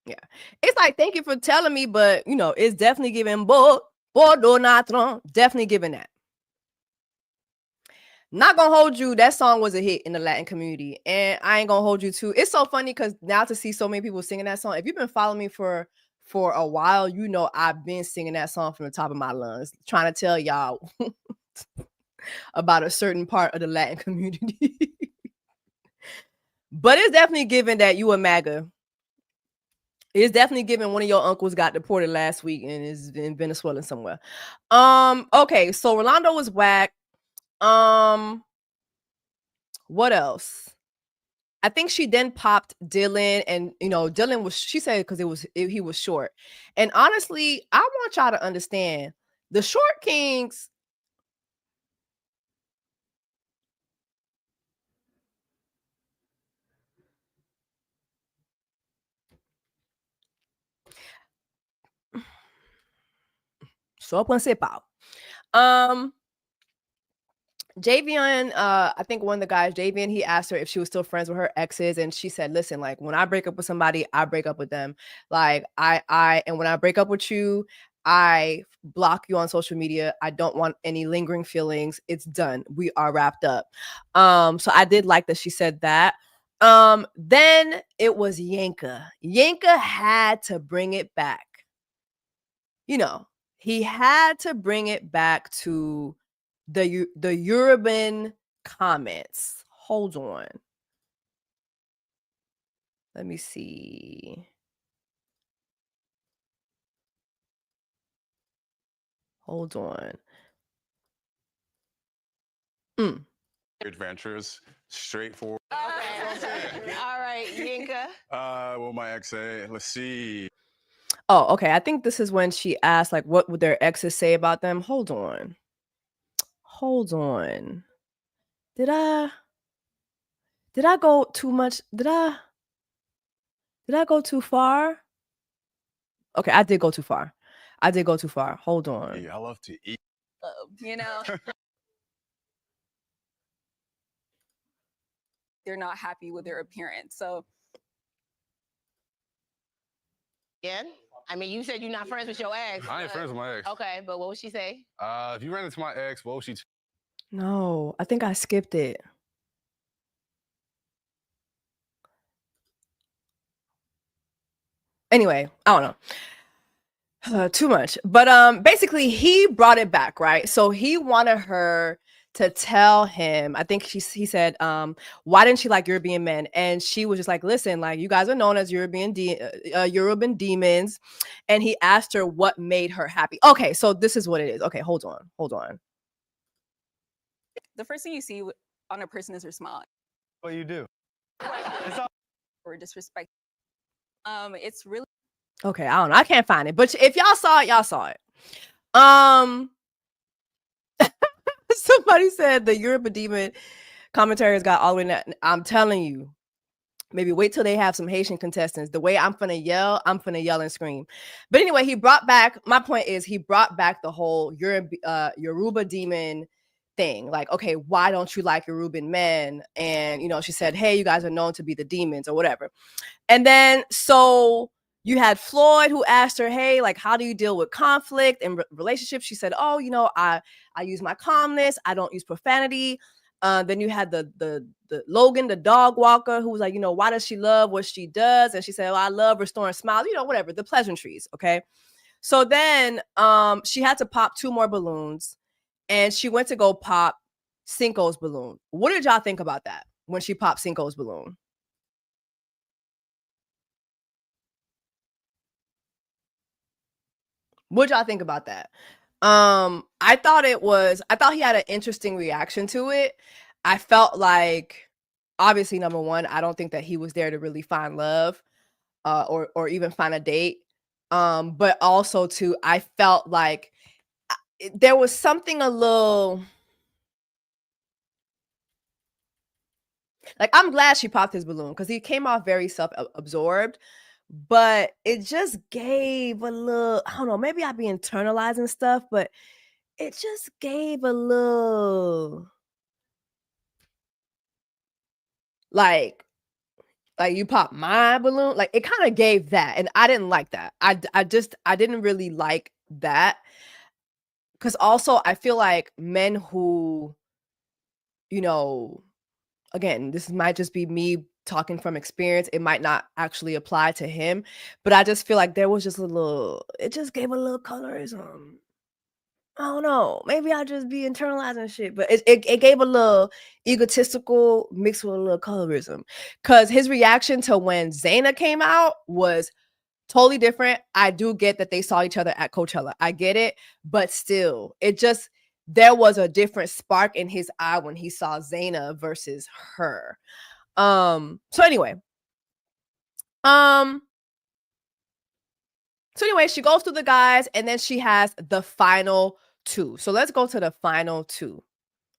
Yeah. It's like, thank you for telling me, but, you know, it's definitely giving vote for Donald Trump. Definitely giving that. Not gonna hold you. That song was a hit in the Latin community, and I ain't gonna hold you too. It's so funny because now to see so many people singing that song. If you've been following me for a while, you know I've been singing that song from the top of my lungs, trying to tell y'all about a certain part of the Latin community. But it's definitely given that you a MAGA. It's definitely given one of your uncles got deported last week and is in Venezuela somewhere. Okay, so Rolando was whack. What else? I think she then popped Dylan, and you know, Dylan was, she said, because he was short. And honestly, I want y'all to understand the short kings. Só principal. Javion, I think one of the guys, Javion, he asked her if she was still friends with her exes, and she said, listen, like, when I break up with somebody, I break up with them. Like, and when I break up with you, I block you on social media. I don't want any lingering feelings. It's done. We are wrapped up. So I did like that she said that. Then it was Yanka. Yanka had to bring it back. You know, he had to bring it back to the Yoruban comments. Hold on. Let me see. Hold on. Adventures, straightforward. Okay. All right, Yinka. What my ex say? Let's see. Oh, okay. I think this is when she asked, like, what would their exes say about them? Hold on. Did I go too much? Did I go too far? Okay, I did go too far. Hold on. Hey, I love to eat. You know, they're not happy with their appearance. So, Again? I mean, you said you're not friends with your ex. I ain't friends with my ex. Okay, but what would she say? If you ran into my ex, what would she? No, I think I skipped it. Anyway, I don't know. Too much. But basically he brought it back, right? So he wanted her to tell him, I think he said, why didn't she like European men? And she was just like, listen, like, you guys are known as Yoruban demons. And he asked her what made her happy. Okay, so this is what it is. Okay, hold on. the first thing you see on a person is their smile. What you do? Or disrespect. It's really Okay, I don't know. I can't find it. But if y'all saw it, y'all saw it. Somebody said the Europe demon commentaries got all the way. I'm telling you, maybe wait till they have some Haitian contestants. The way I'm finna yell and scream. But anyway, he brought back, my point is he brought back the whole Yoruba demon thing. Like, okay, why don't you like Yoruban men? And, you know, she said, hey, you guys are known to be the demons or whatever. And then, so you had Floyd who asked her, hey, like, how do you deal with conflict and relationships? She said, oh, you know, I use my calmness. I don't use profanity. Then you had the Logan, the dog walker, who was like, you know, why does she love what she does? And she said, well, I love restoring smiles, you know, whatever, the pleasantries. Okay. So then she had to pop 2 more balloons, and she went to go pop Cinco's balloon. What did y'all think about that when she popped Cinco's balloon? What y'all think about that? I thought he had an interesting reaction to it. I felt like, obviously, number one, I don't think that he was there to really find love, or even find a date. But also too, I felt like there was something a little, like, I'm glad she popped his balloon because he came off very self-absorbed, but it just gave a little, I don't know, maybe I'd be internalizing stuff, but it just gave a little, like you pop my balloon, like it kind of gave that, and I didn't like that. I didn't really like that, because also I feel like men who, you know, again, this might just be me talking from experience. It might not actually apply to him, but I just feel like there was just a little, it just gave a little colorism. I don't know. Maybe I just be internalizing shit, but it gave a little egotistical mixed with a little colorism. Cause his reaction to when Zena came out was totally different. I do get that they saw each other at Coachella. I get it, but still, there was a different spark in his eye when he saw Zena versus her. So anyway, she goes through the guys, and then she has the final two. So let's go to the final two.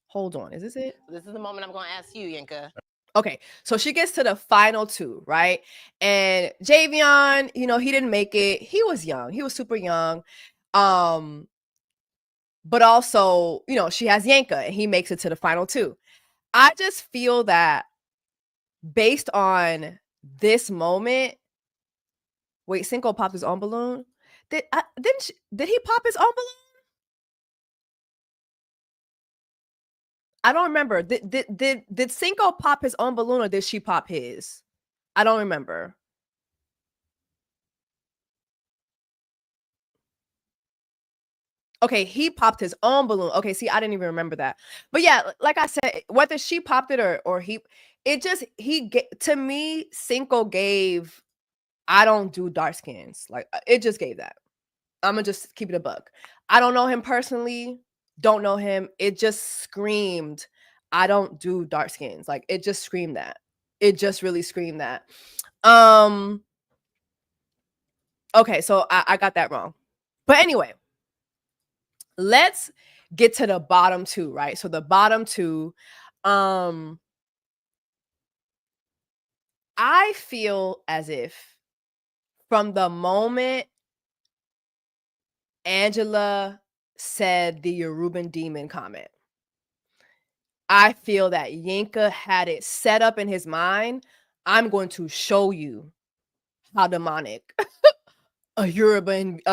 Hold on, is this it? This is the moment I'm going to ask you, Yinka. Okay, so she gets to the final two, right? And Javion, he didn't make it. He was young. He was super young. But also, she has Yanka, and he makes it to the final two. I just feel that based on this moment, wait, Cinco popped his own balloon? Did he pop his own balloon? I don't remember. Did Cinco pop his own balloon, or did she pop his? I don't remember. Okay, he popped his own balloon. Okay, see, I didn't even remember that. But yeah, like I said, whether she popped it or he, to me, Cinco gave, I don't do dark skins. Like, it just gave that. I'm gonna just keep it a buck. I don't know him personally. Don't know him. It just screamed, I don't do dark skins. Like, it just screamed that. It just really screamed that. Okay, so I got that wrong. But anyway, let's get to the bottom two, right? So the bottom two, I feel as if from the moment Angela said the Yoruban demon comment, I feel that Yinka had it set up in his mind. I'm going to show you how demonic I'm going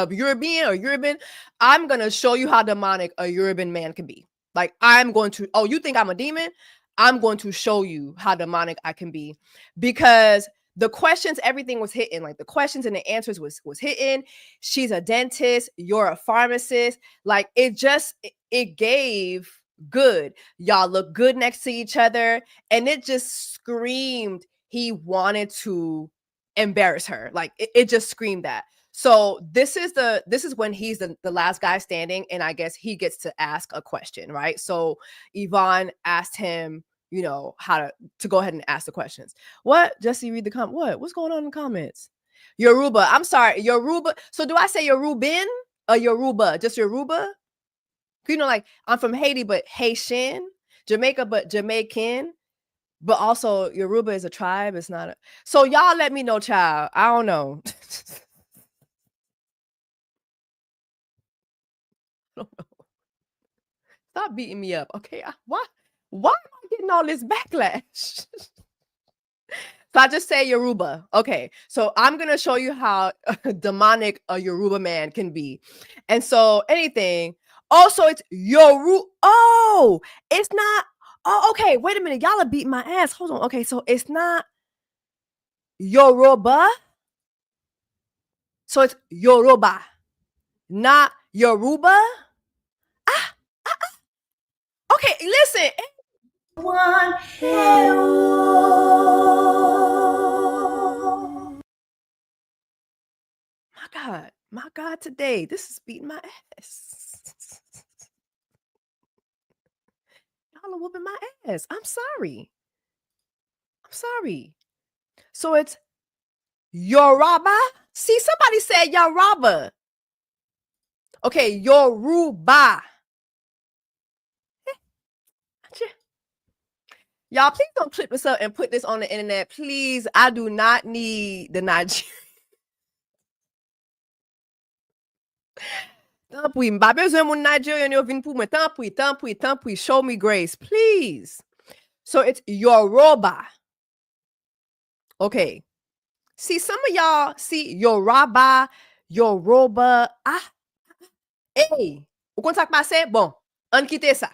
to show you how demonic a Yoruban man can be. Like, you think I'm a demon? I'm going to show you how demonic I can be. Because the questions, everything was hitting. Like, the questions and the answers was hitting. She's a dentist. You're a pharmacist. Like, it gave good. Y'all look good next to each other. And it just screamed he wanted to embarrass her. Like, it just screamed that. So this is when he's the last guy standing, and I guess he gets to ask a question, right? So Yvonne asked him, how to go ahead and ask the questions. What? Jesse, read the comment. What's going on in the comments? Yoruba. I'm sorry, Yoruba. So do I say Yoruban or Yoruba? Just Yoruba? Like, I'm from Haiti, but Haitian. Jamaica, but Jamaican. But also Yoruba is a tribe. It's not so y'all let me know, child. I don't know. Stop beating me up, okay? Why am I getting all this backlash? So I just say Yoruba. Okay, so I'm gonna show you how demonic a Yoruba man can be. And so anything. Also, it's Yoruba. Oh, it's not. Oh, okay. Wait a minute. Y'all are beating my ass. Hold on. Okay, so it's not Yoruba. So it's Yoruba, not Yoruba. Okay, Okay, listen. One my God, today this is beating my ass. Y'all are whooping my ass. I'm sorry. So it's Yoruba. See, somebody said Yoruba. Okay, Yoruba. Y'all, please don't clip this up and put this on the internet. Please, I do not need the Nigerian. Tant pis, m'pa besoin mon Nigerian yo vin pou mwen. Tant pis. Show me grace, please. So it's Yoruba. Okay. See, some of y'all see Yoruba. Ah, hey. Ou kon sak pase? Bon, an kite sa.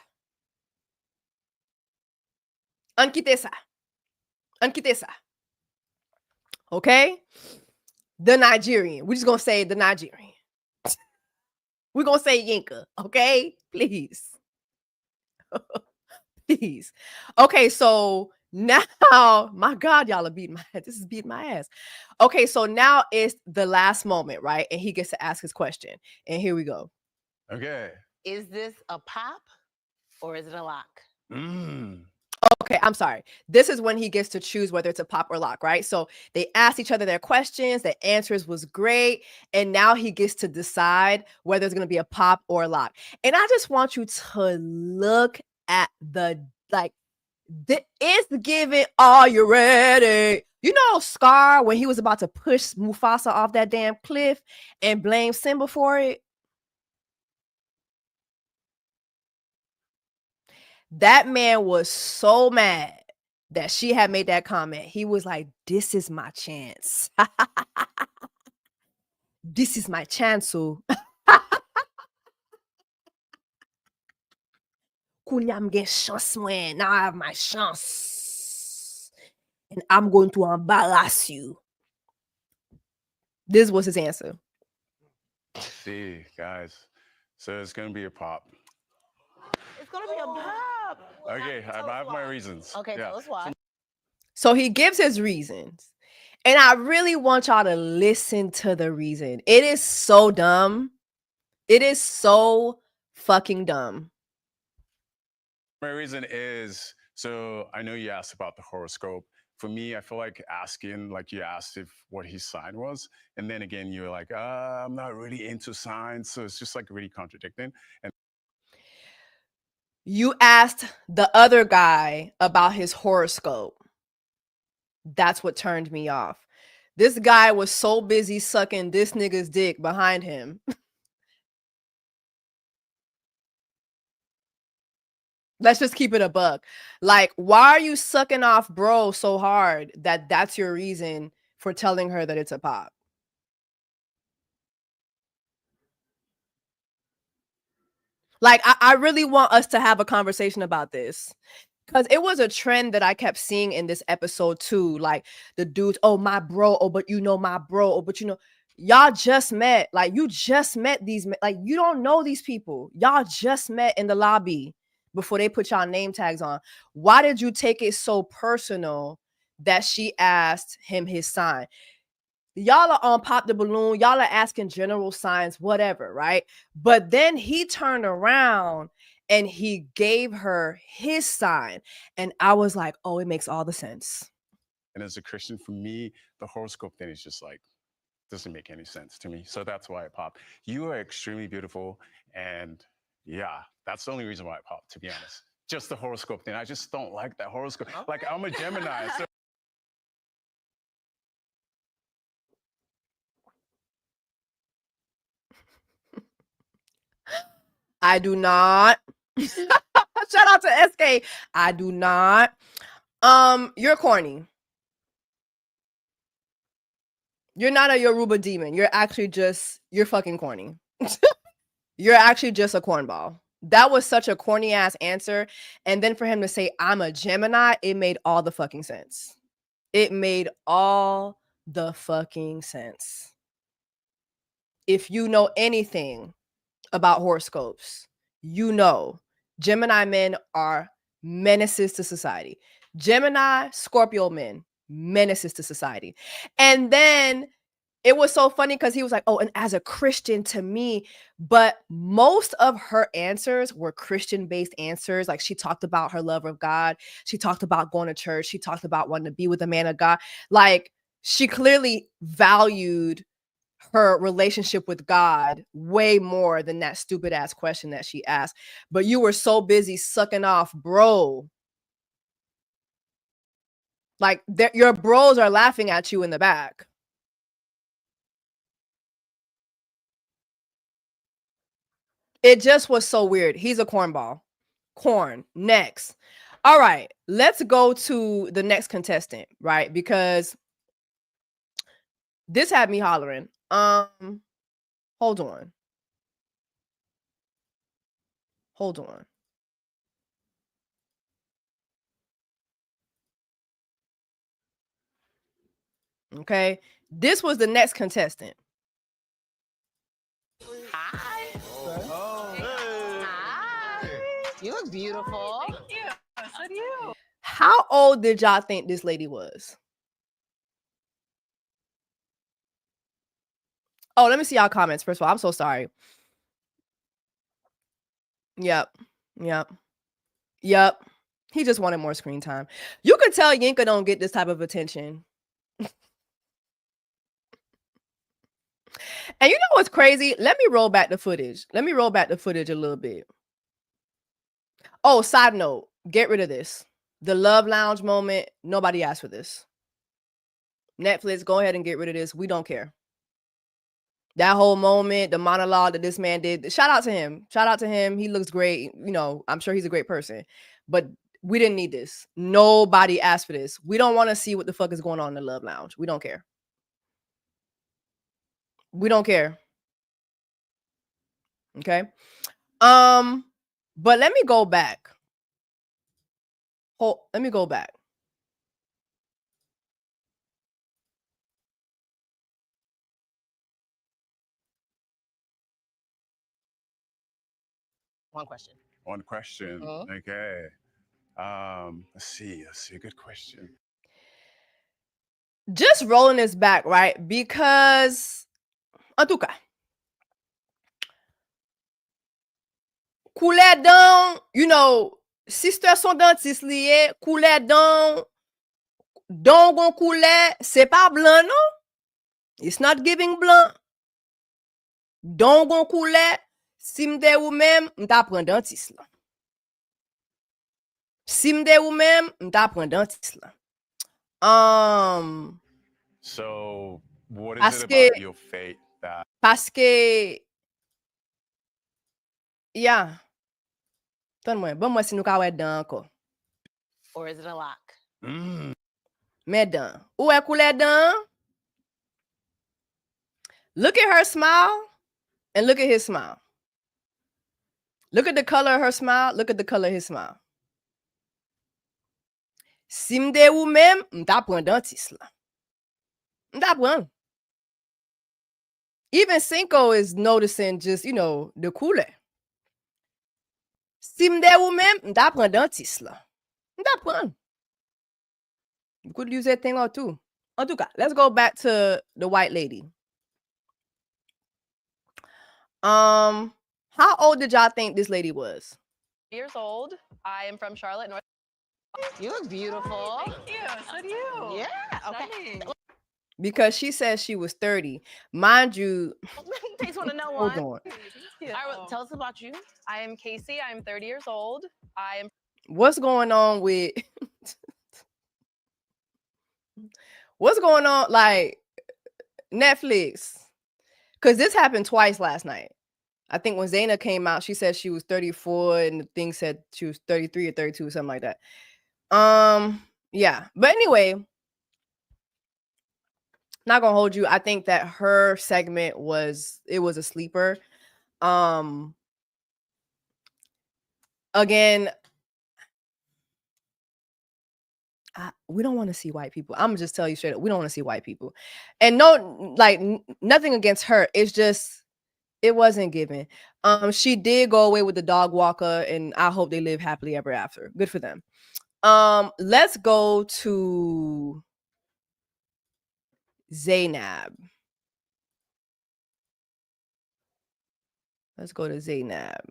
Okay? The Nigerian. We're just gonna say the Nigerian. We're gonna say Yinka, okay? Please. Please. Okay, so now, my God, y'all are beating my ass. This is beating my ass. Okay, so now it's the last moment, right? And he gets to ask his question. And here we go. Okay. Is this a pop or is it a lock? Okay, I'm sorry. This is when he gets to choose whether it's a pop or lock, right? So they asked each other their questions, the answers was great, and now he gets to decide whether it's going to be a pop or a lock. And I just want you to look at the, like, it's giving, are you ready? You know Scar, when he was about to push Mufasa off that damn cliff and blame Simba for it? That man was so mad that she had made that comment. He was like, this is my chance. This is my chance. So Kunyam get chance when now I have my chance. And I'm going to embarrass you. This was his answer. See, guys. So it's gonna be a pop. It's gonna be a pop. Okay, I have my reasons. Okay, tell us why. So he gives his reasons. And I really want y'all to listen to the reason. It is so dumb. It is so fucking dumb. My reason is, so I know you asked about the horoscope. For me, I feel like asking, like you asked if what his sign was. And then again, you're like, I'm not really into signs. So it's just like really contradicting. And you asked the other guy about his horoscope. That's what turned me off. This guy was so busy sucking this nigga's dick behind him. Let's just keep it a buck. Like, why are you sucking off bro so hard that that's your reason for telling her that it's a pop? Like, I really want us to have a conversation about this. Because it was a trend that I kept seeing in this episode too. Like the dudes, oh, my bro, oh, but you know my bro, oh, but you know, y'all just met. Like you just met these, like you don't know these people. Y'all just met in the lobby before they put y'all name tags on. Why did you take it so personal that she asked him his sign? Y'all are on Pop the Balloon. Y'all are asking general signs, whatever, right? But then he turned around and he gave her his sign. And I was like, oh, it makes all the sense. And as a Christian, for me, the horoscope thing is just like, doesn't make any sense to me. So that's why I pop. You are extremely beautiful. And yeah, that's the only reason why I pop, to be honest. Just the horoscope thing. I just don't like that horoscope. Okay. Like I'm a Gemini. So I do not. Shout out to SK. I do not. You're corny. You're not a Yoruba demon. You're fucking corny. You're actually just a cornball. That was such a corny ass answer. And then for him to say, I'm a Gemini, it made all the fucking sense. It made all the fucking sense. If you know anything about horoscopes, you know Gemini men are menaces to society. Gemini, Scorpio men, menaces to society. And then it was so funny because he was like, oh, and as a Christian to me, but most of her answers were Christian-based answers. Like she talked about her love of God. She talked about going to church. She talked about wanting to be with a man of God. Like she clearly valued her relationship with God way more than that stupid ass question that she asked. But you were so busy sucking off, bro. Like your bros are laughing at you in the back. It just was so weird. He's a cornball. Corn. Next. All right. Let's go to the next contestant, right? Because this had me hollering. Hold on. Hold on. Okay. This was the next contestant. Hi. Hi. You look beautiful. Thank you. So do you. How old did y'all think this lady was? Oh, let me see y'all comments. First of all, I'm so sorry. Yep. He just wanted more screen time. You could tell Yinka don't get this type of attention. And you know what's crazy? Let me roll back the footage. A little bit. Oh, side note, get rid of this. The Love Lounge moment, nobody asked for this. Netflix, go ahead and get rid of this. We don't care. That whole moment, the monologue that this man did, shout out to him. He looks great. You know, I'm sure he's a great person. But we didn't need this. Nobody asked for this. We don't want to see what the fuck is going on in the Love Lounge. We don't care. Okay. But let me go back. Let me go back. One question. Okay. Let's see. Good question. Just rolling this back, right? Because, en tout cas, couler dans, you know, sister son dentiste lié, couler dans, dongon couler, c'est pas blanc, non? It's not giving blanc. Dongon couler, si m'de ou même, m'ta pren dentiste là. Si m'de ou même, m'ta pren dentiste là. So, what is it about your fate that? Parce que, yeah. Donne-moi, bon, si nous ka wè dan encore. Or is it a lock? Mè dan. Ou est coulé dan? Look at her smile and look at his smile. Look at the color of her smile. Look at the color of his smile. Si m'de ou même, m'ta pren dentiste là. M'ta pren. Even Cinco is noticing just, you know, the couleur. Si m'de ou même, m'ta pren dentiste là. M'ta pren. You could use that thing or two. En tout cas, let's go back to the white lady. How old did y'all think this lady was? Years old. I am from Charlotte, North. You look beautiful. Thank you. So do you. Yeah. Okay. Stunning. Because she said she was 30. Mind you, They just want to know hold one. on. All right, tell us about you. I am Casey. I am 30 years old. I am. What's going on with what's going on, like, Netflix? Because this happened twice last night. I think when Zena came out, she said she was 34 and the thing said she was 33 or 32 or something like that. Yeah. But anyway, not gonna hold you. I think that her segment was a sleeper. Again, we don't want to see white people. I'm gonna just tell you straight up, we don't want to see white people. And no, like, nothing against her. It's just It wasn't given. She did go away with the dog walker, and I hope they live happily ever after. Good for them. Let's go to Zainab. Let's go to Zainab.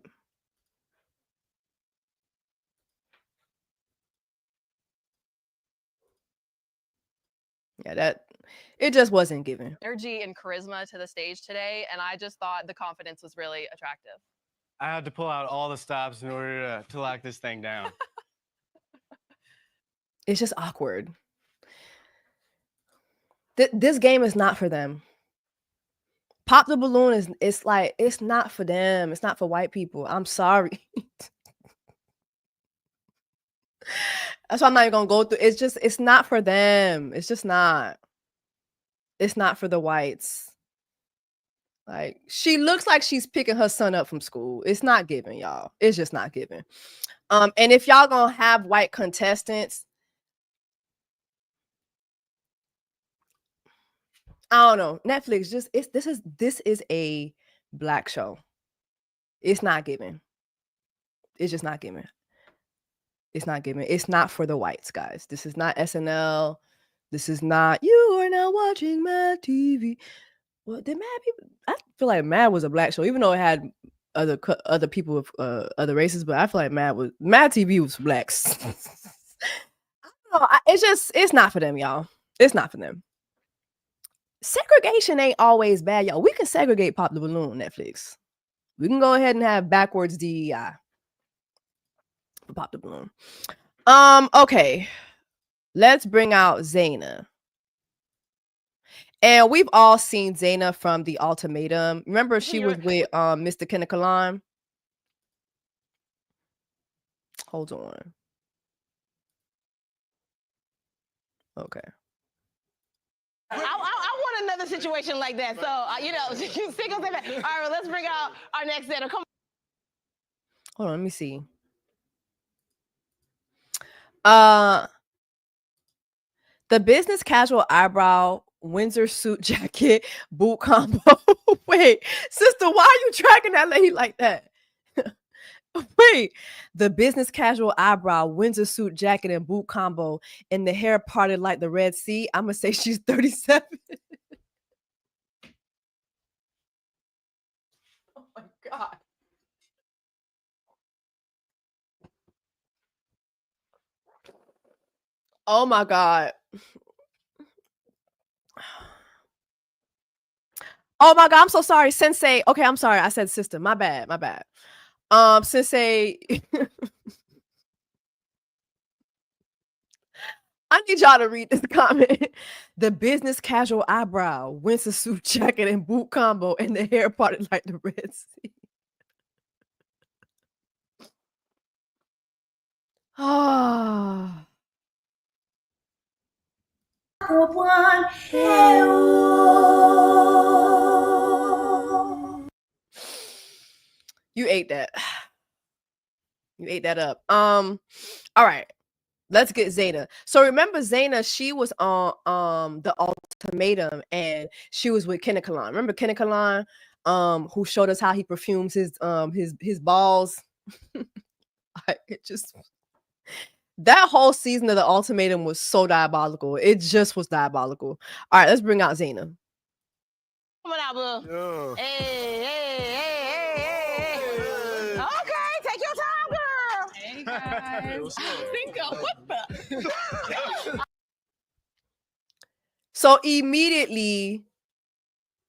Yeah, it just wasn't given. Energy and charisma to the stage today, and I just thought the confidence was really attractive. I had to pull out all the stops in order to lock this thing down. It's just awkward. This game is not for them. Pop the balloon it's like, it's not for them. It's not for white people. I'm sorry. That's why I'm not even gonna go through. It's not for them. It's just not. It's not for the whites. Like, she looks like she's picking her son up from school. It's not given, y'all. It's just not given. And if y'all gonna have white contestants, I don't know. Netflix this is a black show. It's not given. It's just not given. It's not given. It's not for the whites, guys. This is not SNL. This is not you are now watching Mad TV. Well, did Mad people? I feel like Mad was a black show, even though it had other people of other races. But I feel like Mad TV was blacks. It's not for them, y'all. It's not for them. Segregation ain't always bad, y'all. We can segregate Pop the Balloon on Netflix. We can go ahead and have backwards DEI for Pop the Balloon. Okay. Let's bring out Zena. And we've all seen Zena from The Ultimatum. Remember, she was with Mr. Kinakalan. Hold on. Okay. I want another situation like that. So, you know, you single say that. All right, well, let's bring out our next Zena. Come Hold on, let me see. The business casual eyebrow, Windsor suit jacket, boot combo. Wait, sister, why are you tracking that lady like that? Wait, the business casual eyebrow, Windsor suit jacket, and boot combo, and the hair parted like the Red Sea. I'm gonna say she's 37. Oh my God. Oh my God. Oh my God, I'm so sorry, Sensei. Okay, I'm sorry. I said sister. My bad. Sensei. I need y'all to read this comment. The business casual eyebrow, Windsor suit jacket, and boot combo, and the hair parted like the Red Sea. Ah. You ate that. You ate that up. All right. Let's get Zena. So remember Zena, she was on The Ultimatum, and she was with Kinakalan. Remember Kinakalan, who showed us how he perfumes his balls. It just, that whole season of The Ultimatum was so diabolical. It just was diabolical. All right, let's bring out Zena. on out, boo. Yeah. Hey. Okay, take your time, girl. Hey guys. Bingo. What the? So immediately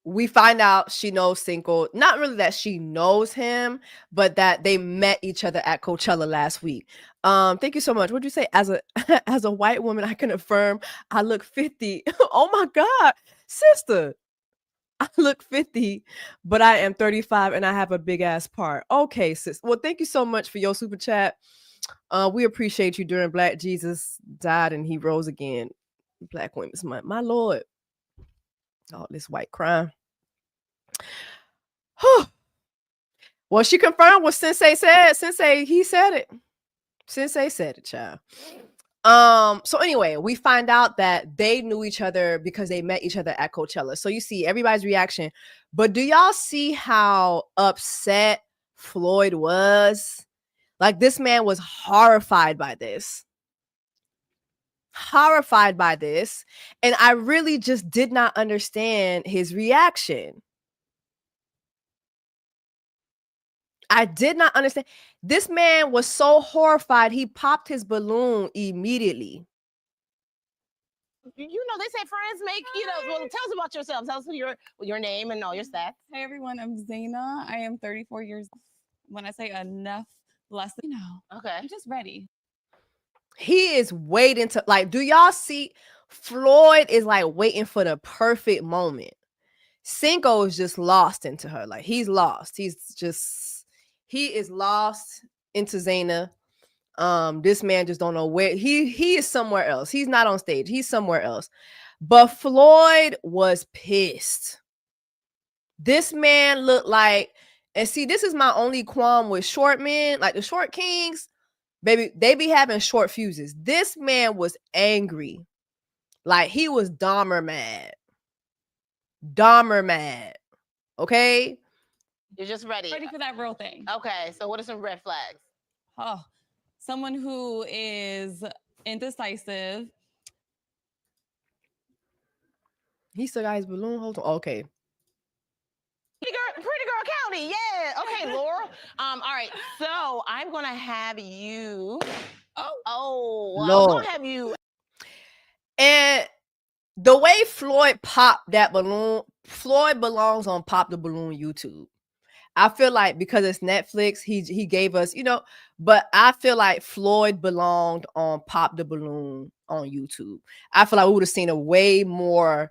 we find out she knows Cinco. Not really that she knows him, but that they met each other at Coachella last week. Thank you so much. What'd you say? As a white woman, I can affirm I look 50. Oh my God, sister. I look 50, but I am 35 and I have a big ass part. Okay, sis. Well, thank you so much for your super chat. We appreciate you during Black Jesus died and he rose again. Black Women's Month. My Lord. All this white crime. Well, she confirmed what Sensei said. Sensei, he said it. Sensei said it, child. So anyway, we find out that they knew each other because they met each other at Coachella. So you see everybody's reaction. But do y'all see how upset Floyd was? Like, this man was horrified by this. Horrified by this. And I really just did not understand his reaction. I did not understand. This man was so horrified, he popped his balloon immediately. You know, they say friends make, well, tell us about yourself. Tell us your name and all your stats. Hey everyone, I'm Zena. I am 34 years old. When I say enough, less than, Okay. I'm just ready. He is waiting to, like, do y'all see? Floyd is like waiting for the perfect moment. Cinco is just lost into her. Like, he's lost. He is lost into Zena. This man just don't know where he is. Somewhere else. He's not on stage. He's somewhere else. But Floyd was pissed. This man looked like, and see, this is my only qualm with short men, like the short kings, baby, they be having short fuses. This man was angry. Like, he was Dahmer mad. Dahmer mad. Okay? You're just ready. Ready for that real thing. Okay, so what are some red flags? Oh, someone who is indecisive. He still got his balloon. Hold on. Okay. Pretty girl county, yeah. Okay, Laurel. All right, so I'm gonna have you. I'm Lord. gonna have you. And the way Floyd popped that balloon, Floyd belongs on Pop the Balloon YouTube. I feel like because it's Netflix, he gave us, but I feel like Floyd belonged on Pop the Balloon on YouTube. I feel like we would have seen a way more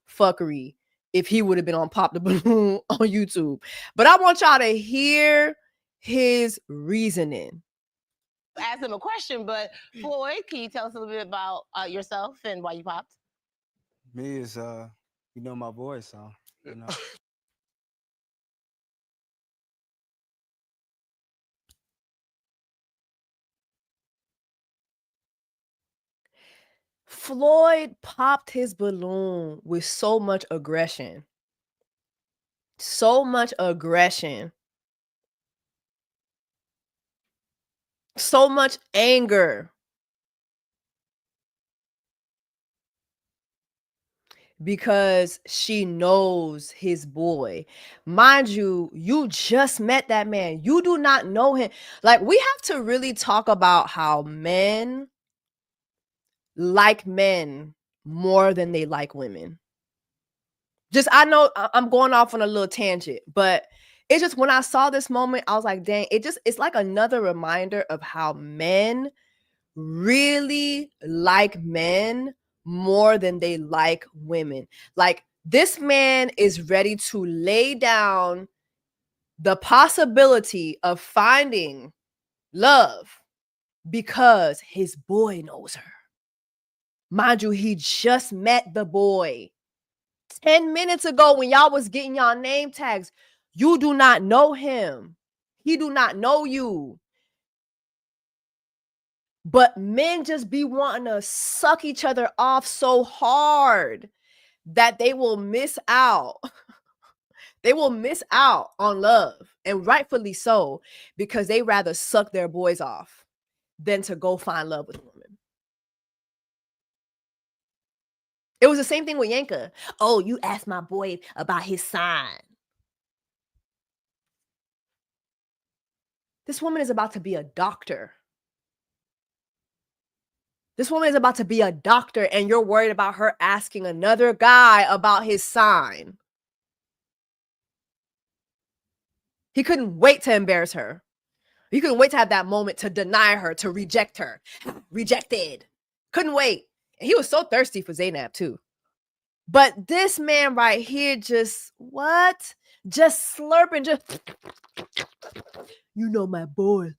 fuckery if he would have been on Pop the Balloon on YouTube. But I want y'all to hear his reasoning. Ask him a question, but Floyd, can you tell us a little bit about yourself and why you popped? Me is, you know my voice, so, you know. Floyd popped his balloon with so much aggression. So much aggression. So much anger. Because she knows his boy. Mind you, you just met that man. You do not know him. Like, we have to really talk about how men like men more than they like women. I know I'm going off on a little tangent, but it's just when I saw this moment, I was like, dang, it's like another reminder of how men really like men more than they like women. Like, this man is ready to lay down the possibility of finding love because his boy knows her. Mind you, he just met the boy 10 minutes ago when y'all was getting y'all name tags. You do not know him. He do not know you. But men just be wanting to suck each other off so hard that they will miss out. They will miss out on love, and rightfully so, because they rather suck their boys off than to go find love with a woman. It was the same thing with Yanka. Oh, you asked my boy about his sign. This woman is about to be a doctor. This woman is about to be a doctor, and you're worried about her asking another guy about his sign. He couldn't wait to embarrass her. He couldn't wait to have that moment to deny her, to reject her. Rejected. Couldn't wait. And he was so thirsty for Zaynab too. But this man right here just, what? Just slurping, just, you know my boy.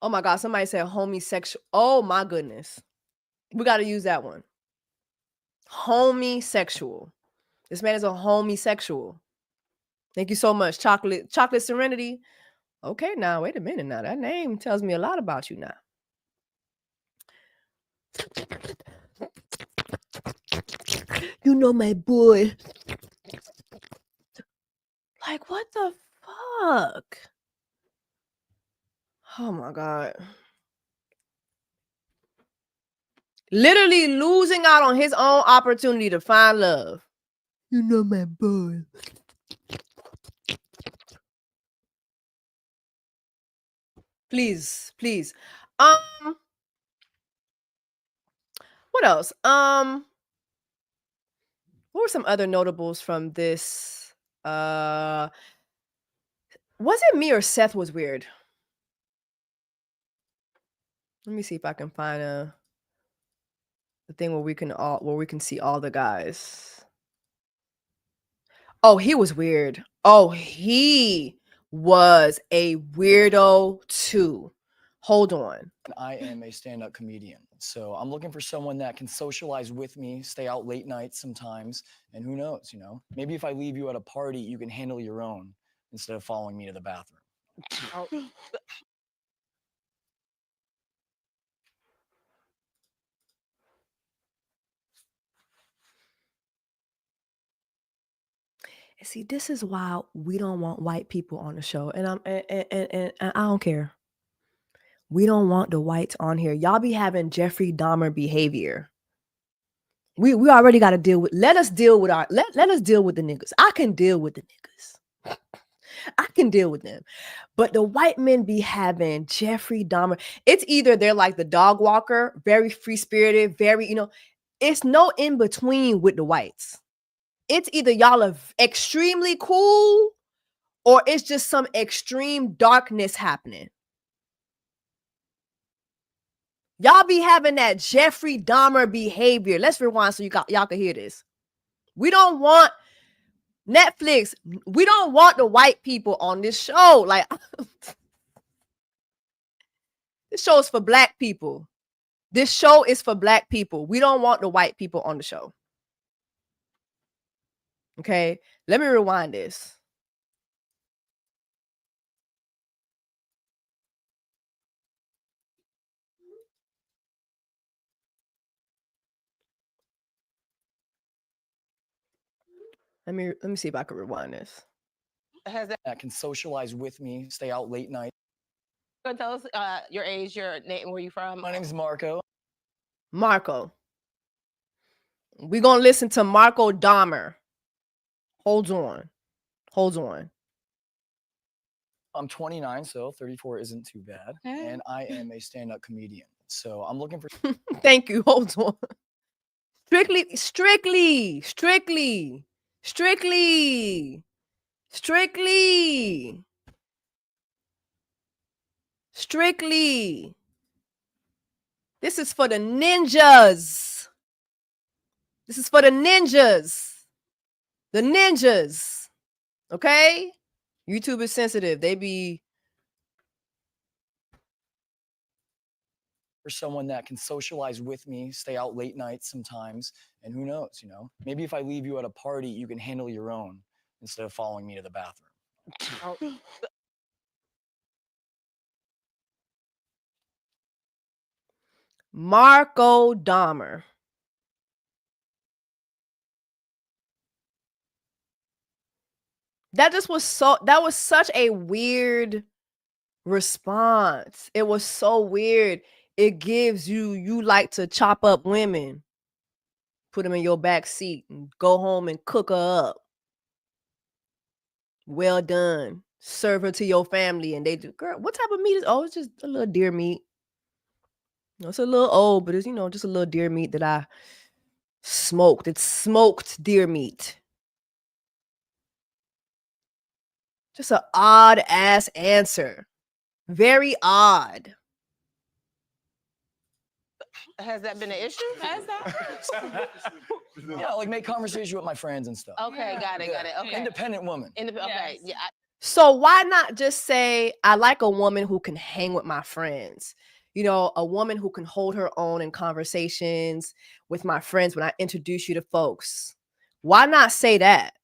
Oh my God, somebody said homosexual. Oh my goodness. We got to use that one. Homosexual. This man is a homosexual. Thank you so much. Chocolate Serenity. Okay, now wait a minute. Now that name tells me a lot about you now. You know my boy. Like, what the fuck? Oh my God. Literally losing out on his own opportunity to find love. You know my boy. Please. What else? What were some other notables from this? Was it me or Seth was weird? Let me see if I can find the thing where we can see all the guys. Oh, he was weird. Oh, he was a weirdo too. Hold on. I am a stand-up comedian, so I'm looking for someone that can socialize with me, stay out late nights sometimes, and who knows, maybe if I leave you at a party, you can handle your own instead of following me to the bathroom. See, this is why we don't want white people on the show, and I don't care. We don't want the whites on here. Y'all be having Jeffrey Dahmer behavior. We already got to deal with. Let us deal with let us deal with the niggas. I can deal with the niggas. I can deal with them. But the white men be having Jeffrey Dahmer. It's either they're like the dog walker, very free spirited, very, it's no in between with the whites. It's either y'all are extremely cool or it's just some extreme darkness happening. Y'all be having that Jeffrey Dahmer behavior. Let's rewind so y'all can hear this. We don't want Netflix. We don't want the white people on this show. Like, this show is for black people. This show is for black people. We don't want the white people on the show. Okay, let me rewind this. Let me see if I can rewind this. That can socialize with me, stay out late night. Go tell us your age, your name, where you from. My name's Marco. Marco. We're going to listen to Marco Dahmer. Hold on. I'm 29, so 34 isn't too bad. And I am a stand-up comedian. So I'm looking for... Thank you. Hold on. Strictly. This is for the ninjas. The ninjas. Okay? YouTube is sensitive. They be... For someone that can socialize with me, stay out late nights sometimes, and who knows, maybe if I leave you at a party, you can handle your own instead of following me to the bathroom. Marco Dahmer. That was such a weird response. It was so weird. It gives you like to chop up women, put them in your back seat and go home and cook her up. Well done. Serve her to your family. And they do, girl, what type of meat is, it's just a little deer meat. It's a little old, but it's, just a little deer meat that I smoked. It's smoked deer meat. Just an odd ass answer. Very odd. Has that been an issue? Yeah, like make conversation with my friends and stuff. Okay, got it. Okay. Independent woman. Okay, yeah. So why not just say, I like a woman who can hang with my friends? you know, a woman who can hold her own in conversations with my friends when I introduce you to folks. Why not say that?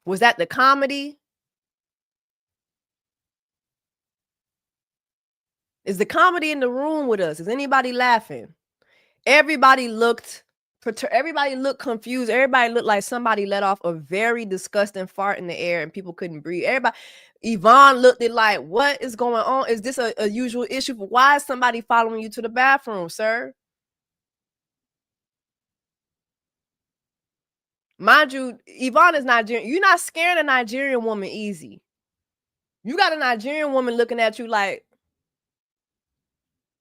Was that the comedy? Is the comedy in the room with us? Is anybody laughing? Everybody looked confused. Everybody looked like somebody let off a very disgusting fart in the air and people couldn't breathe. Everybody, Yvonne looked at like, what is going on? Is this a usual issue? Why is somebody following you to the bathroom, sir? Mind you, Yvonne is Nigerian. You're not scaring a Nigerian woman easy. You got a Nigerian woman looking at you like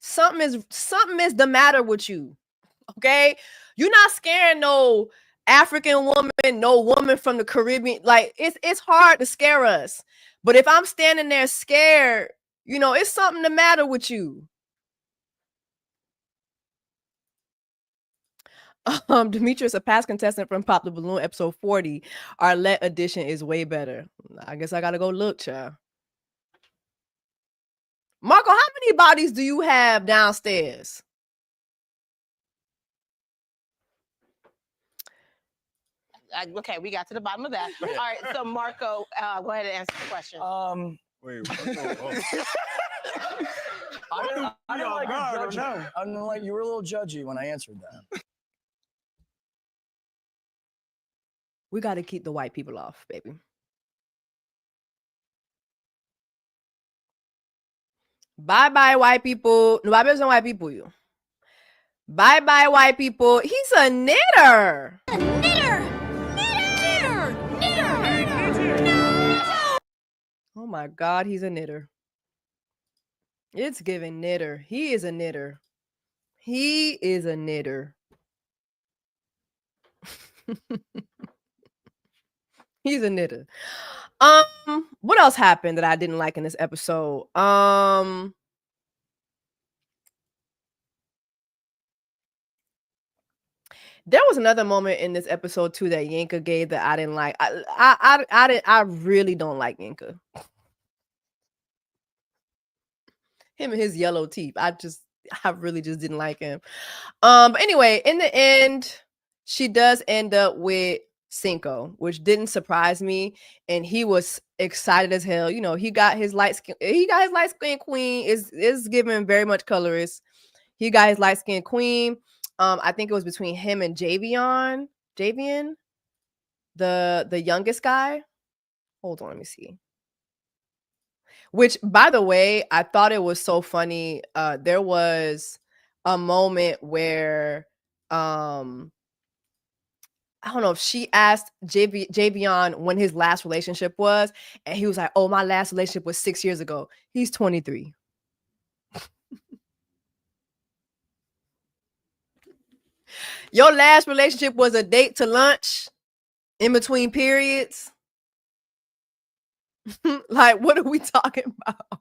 something is the matter with you. Okay, you're not scaring no African woman, no woman from the Caribbean. Like it's hard to scare us. But if I'm standing there scared, you know, it's something the matter with you. Demetrius, a past contestant from Pop the Balloon, episode 40. Arlette edition is way better. I guess I gotta go look, child. Marco, how many bodies do you have downstairs? Okay, we got to the bottom of that. All right, so Marco, go ahead and answer the question. Wait. I don't like you judging. I'm like, you were a little judgy when I answered that. We got to keep the white people off, baby. Bye-bye, white people. No, I don't white people, you. Bye-bye, white people. He's a knitter. A knitter. Oh my God, he's a knitter. It's giving knitter. He is a knitter. He is a knitter. He's a knitter. What else happened that I didn't like in this episode? There was another moment in this episode too that Yinka gave that I didn't like. I really don't like Yinka. Him and his yellow teeth. I really just didn't like him. But anyway, in the end, she does end up with Cinco, which didn't surprise me. And he was excited as hell. You know, he got his light skin queen is giving very much colorist. He got his light skin queen. I think it was between him and Javian, the youngest guy. Hold on, let me see. Which, by the way, I thought it was so funny. There was a moment where I don't know if she asked Javian when his last relationship was, and he was like, "Oh, my last relationship was 6 years ago." He's 23. Your last relationship was a date to lunch in between periods. Like, what are we talking about?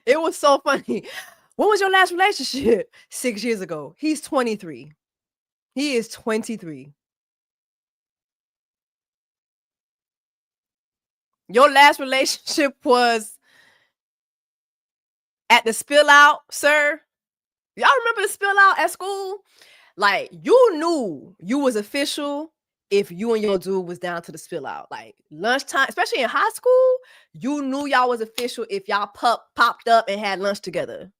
It was so funny. When was your last relationship? 6 years ago. He's 23. He is 23. Your last relationship was at the spill out, sir. Y'all remember the spill out at school? Like, you knew you was official if you and your dude was down to the spill out. Like, lunchtime, especially in high school, you knew y'all was official if y'all popped up and had lunch together.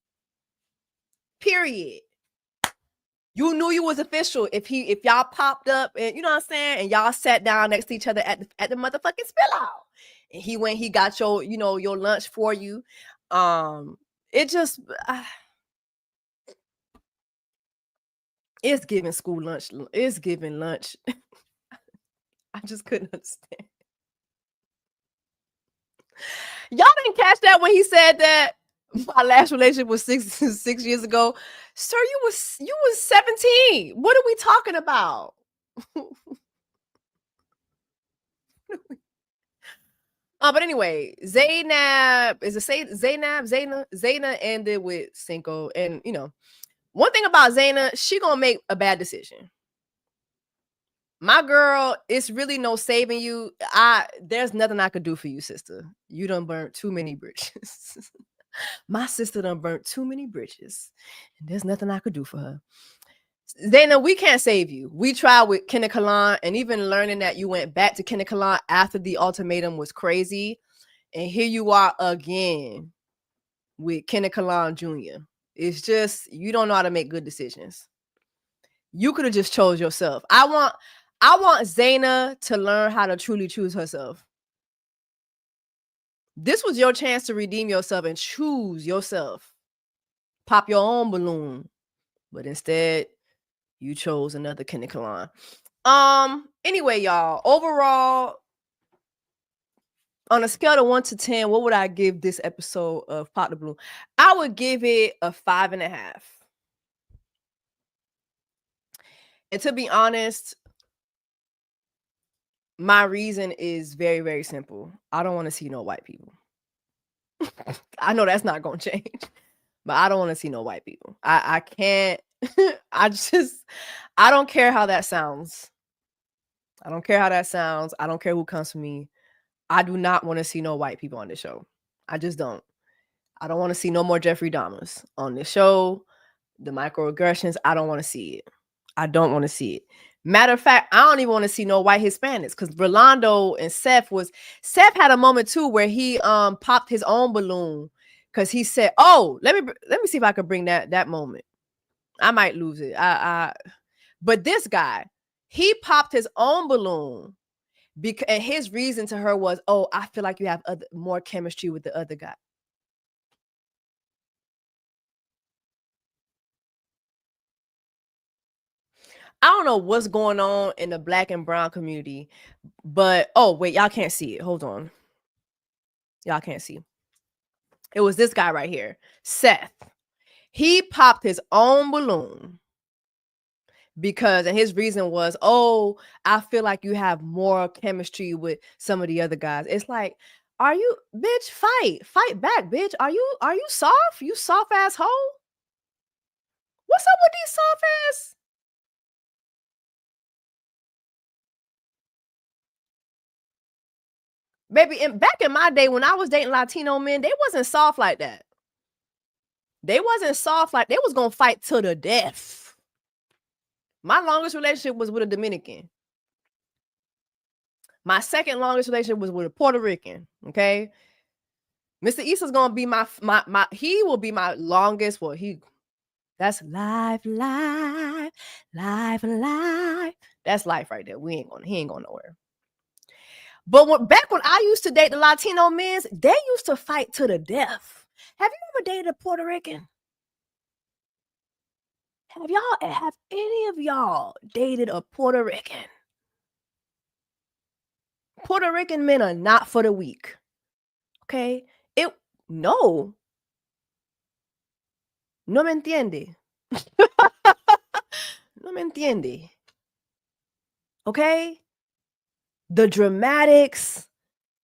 Period. You knew you was official if y'all popped up and, you know what I'm saying, and y'all sat down next to each other at the motherfucking spill out. And he got your, you know, your lunch for you. It just it's giving school lunch. It's giving lunch. I just couldn't understand. Y'all didn't catch that when he said that my last relationship was 6 years ago. Sir, you was 17. What are we talking about? But anyway, Zena ended with Cinco. And you know, one thing about Zena, she gonna make a bad decision. my girl, it's really no saving you. There's nothing I could do for you, sister. You done burnt too many bridges. My sister done burnt too many bridges. And there's nothing I could do for her. Zena, we can't save you. We tried with Kenna Kalan, and even learning that you went back to Kenna Kalan after the ultimatum was crazy. And here you are again with Kenna Kalan Jr. It's just, you don't know how to make good decisions. You could have just chose yourself. I want Zena to learn how to truly choose herself. This was your chance to redeem yourself and choose yourself. Pop your own balloon. But instead, you chose another Kenny Kalan. Anyway, y'all, overall, on a scale of 1 to 10, what would I give this episode of Pop the Balloon? I would give it a 5.5. And to be honest, my reason is very, very simple. I don't want to see no white people. I know that's not going to change, but I don't want to see no white people. I can't. I don't care how that sounds. I don't care how that sounds. I don't care who comes for me. I do not want to see no white people on this show. I just don't. I don't want to see no more Jeffrey Dahmers on this show. The microaggressions, I don't want to see it. I don't want to see it. Matter of fact, I don't even want to see no white Hispanics, because Rolando and Seth had a moment too where he popped his own balloon because he said, "Oh, let me see if I can bring that moment." I might lose it. But this guy, he popped his own balloon and his reason to her was, "Oh, I feel like you have more chemistry with the other guy." I don't know what's going on in the black and brown community, but oh wait, y'all can't see it. Hold on. Y'all can't see. It was this guy right here, Seth. He popped his own balloon and his reason was, "Oh, I feel like you have more chemistry with some of the other guys." It's like, are you, bitch, fight back, bitch. Are you soft? You soft ass hoe? What's up with these soft ass? Baby, back in my day when I was dating Latino men, they wasn't soft like that. They wasn't soft like they was gonna fight to the death. My longest relationship was with a Dominican. My second longest relationship was with a Puerto Rican. Okay, Mr. Issa's gonna be my he will be my longest. Well, that's life. That's life right there. He ain't going nowhere. But back when I used to date the Latino men, they used to fight to the death. Have you ever dated a Puerto Rican? Have any of y'all dated a Puerto Rican? Puerto Rican men are not for the weak. Okay? No me entiende. No me entiende. Okay? The dramatics,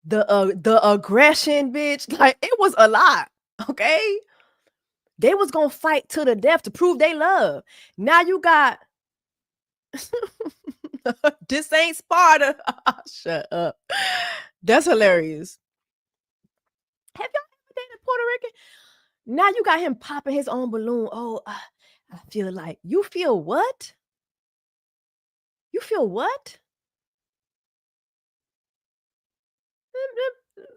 the aggression, bitch, like it was a lot. Okay? They was gonna fight to the death to prove they love. Now you got this ain't Sparta. Shut up. That's hilarious. Have y'all ever dated Puerto Rican? Now you got him popping his own balloon. Oh, I feel like. You feel what? You feel what?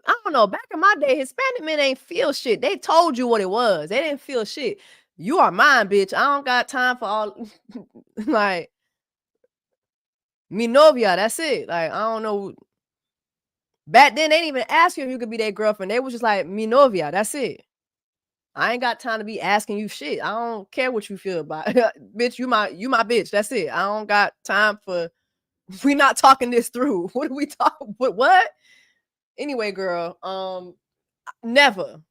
I don't know. Back in my day, Hispanic men ain't feel shit. They told you what it was. They didn't feel shit. You are mine, bitch. I don't got time for all like mi novia. That's it. Like, I don't know. Back then, they didn't even ask you if you could be their girlfriend. They was just like, mi novia. That's it. I ain't got time to be asking you shit. I don't care what you feel about it. Bitch, you my bitch. That's it. I don't got time for we not talking this through. What are we talking? What? Anyway, girl, never.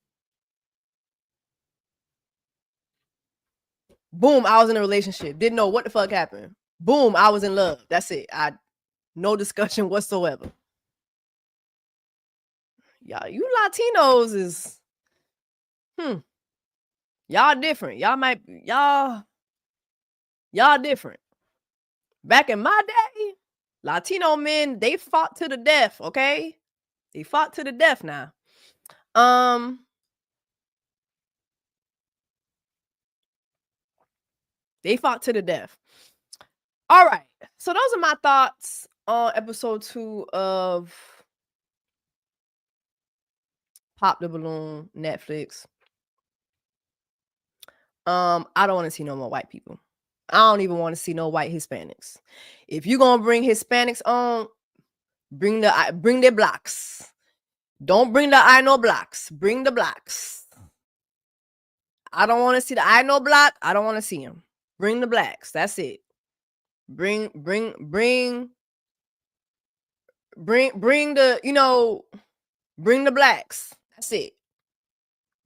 Boom, I was in a relationship. Didn't know what the fuck happened. Boom, I was in love. That's it. No discussion whatsoever. Y'all, you Latinos is y'all different. Y'all different. Back in my day, Latino men, they fought to the death, okay? They fought to the death now. They fought to the death. All right. So those are my thoughts on episode 2 of Pop the Balloon, Netflix. I don't want to see no more white people. I don't even want to see no white Hispanics. If you're gonna bring Hispanics on, bring the blacks. Don't bring the I know blacks. Bring the blacks. I don't want to see the I know black. I don't want to see him. Bring the blacks. That's it. Bring the, bring the blacks. That's it.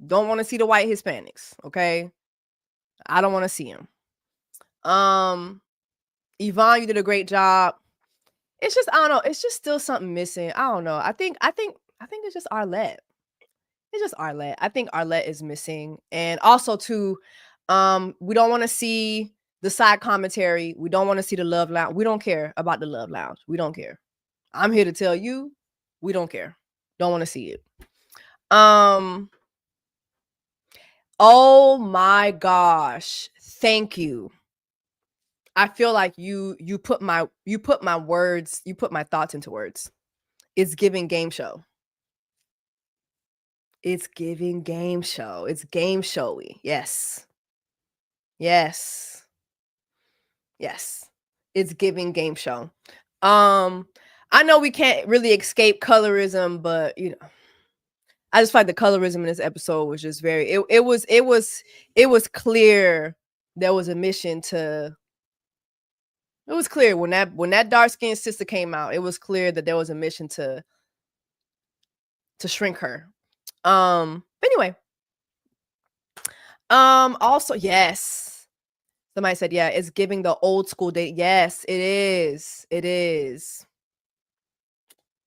Don't want to see the white Hispanics, okay? I don't want to see him. Yvonne, you did a great job. It's just, I don't know, it's just still something missing. I don't know. I think it's just Arlette. It's just Arlette. I think Arlette is missing. And also too, we don't want to see the side commentary. We don't want to see the Love Lounge. We don't care about the Love Lounge. We don't care. I'm here to tell you, we don't care. Don't want to see it. Oh my gosh. Thank you. I feel like you put my thoughts into words. It's giving game show. It's giving game show. It's game showy. Yes. Yes. Yes. It's giving game show. I know we can't really escape colorism, but I just feel like the colorism in this episode was just very it was clear there was a mission to. It was clear when that dark-skinned sister came out, it was clear that there was a mission to shrink her. Anyway. Also, yes. Somebody said, yeah, it's giving the old school date. Yes, it is. It is.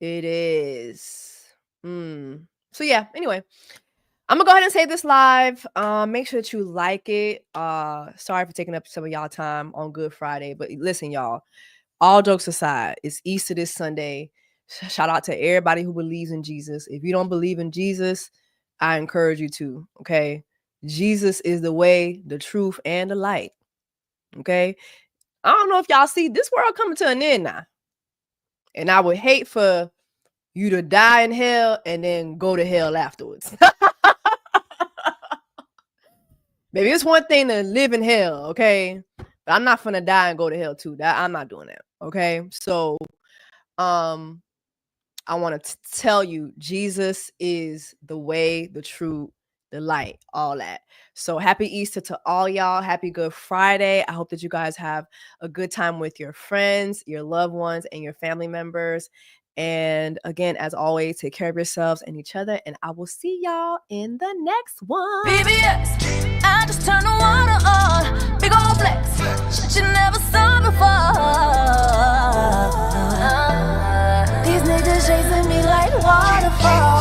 It is. So yeah, anyway. I'm gonna go ahead and save this live. Make sure that you like it. Sorry for taking up some of y'all time on Good Friday, but listen, y'all. All jokes aside, it's Easter this Sunday. Shout out to everybody who believes in Jesus. If you don't believe in Jesus, I encourage you to. Okay, Jesus is the way, the truth, and the light. Okay, I don't know if y'all see this world coming to an end now, and I would hate for you to die in hell and then go to hell afterwards. Maybe it's one thing to live in hell, okay? But I'm not finna die and go to hell too. I'm not doing that, okay? So, I want to tell you, Jesus is the way, the truth, the light, all that. So happy Easter to all y'all. Happy Good Friday. I hope that you guys have a good time with your friends, your loved ones, and your family members. And again, as always, take care of yourselves and each other. And I will see y'all in the next one. BBS, I just turned the water on. Big old flex, shit you never saw before. These niggas chasing me like waterfall.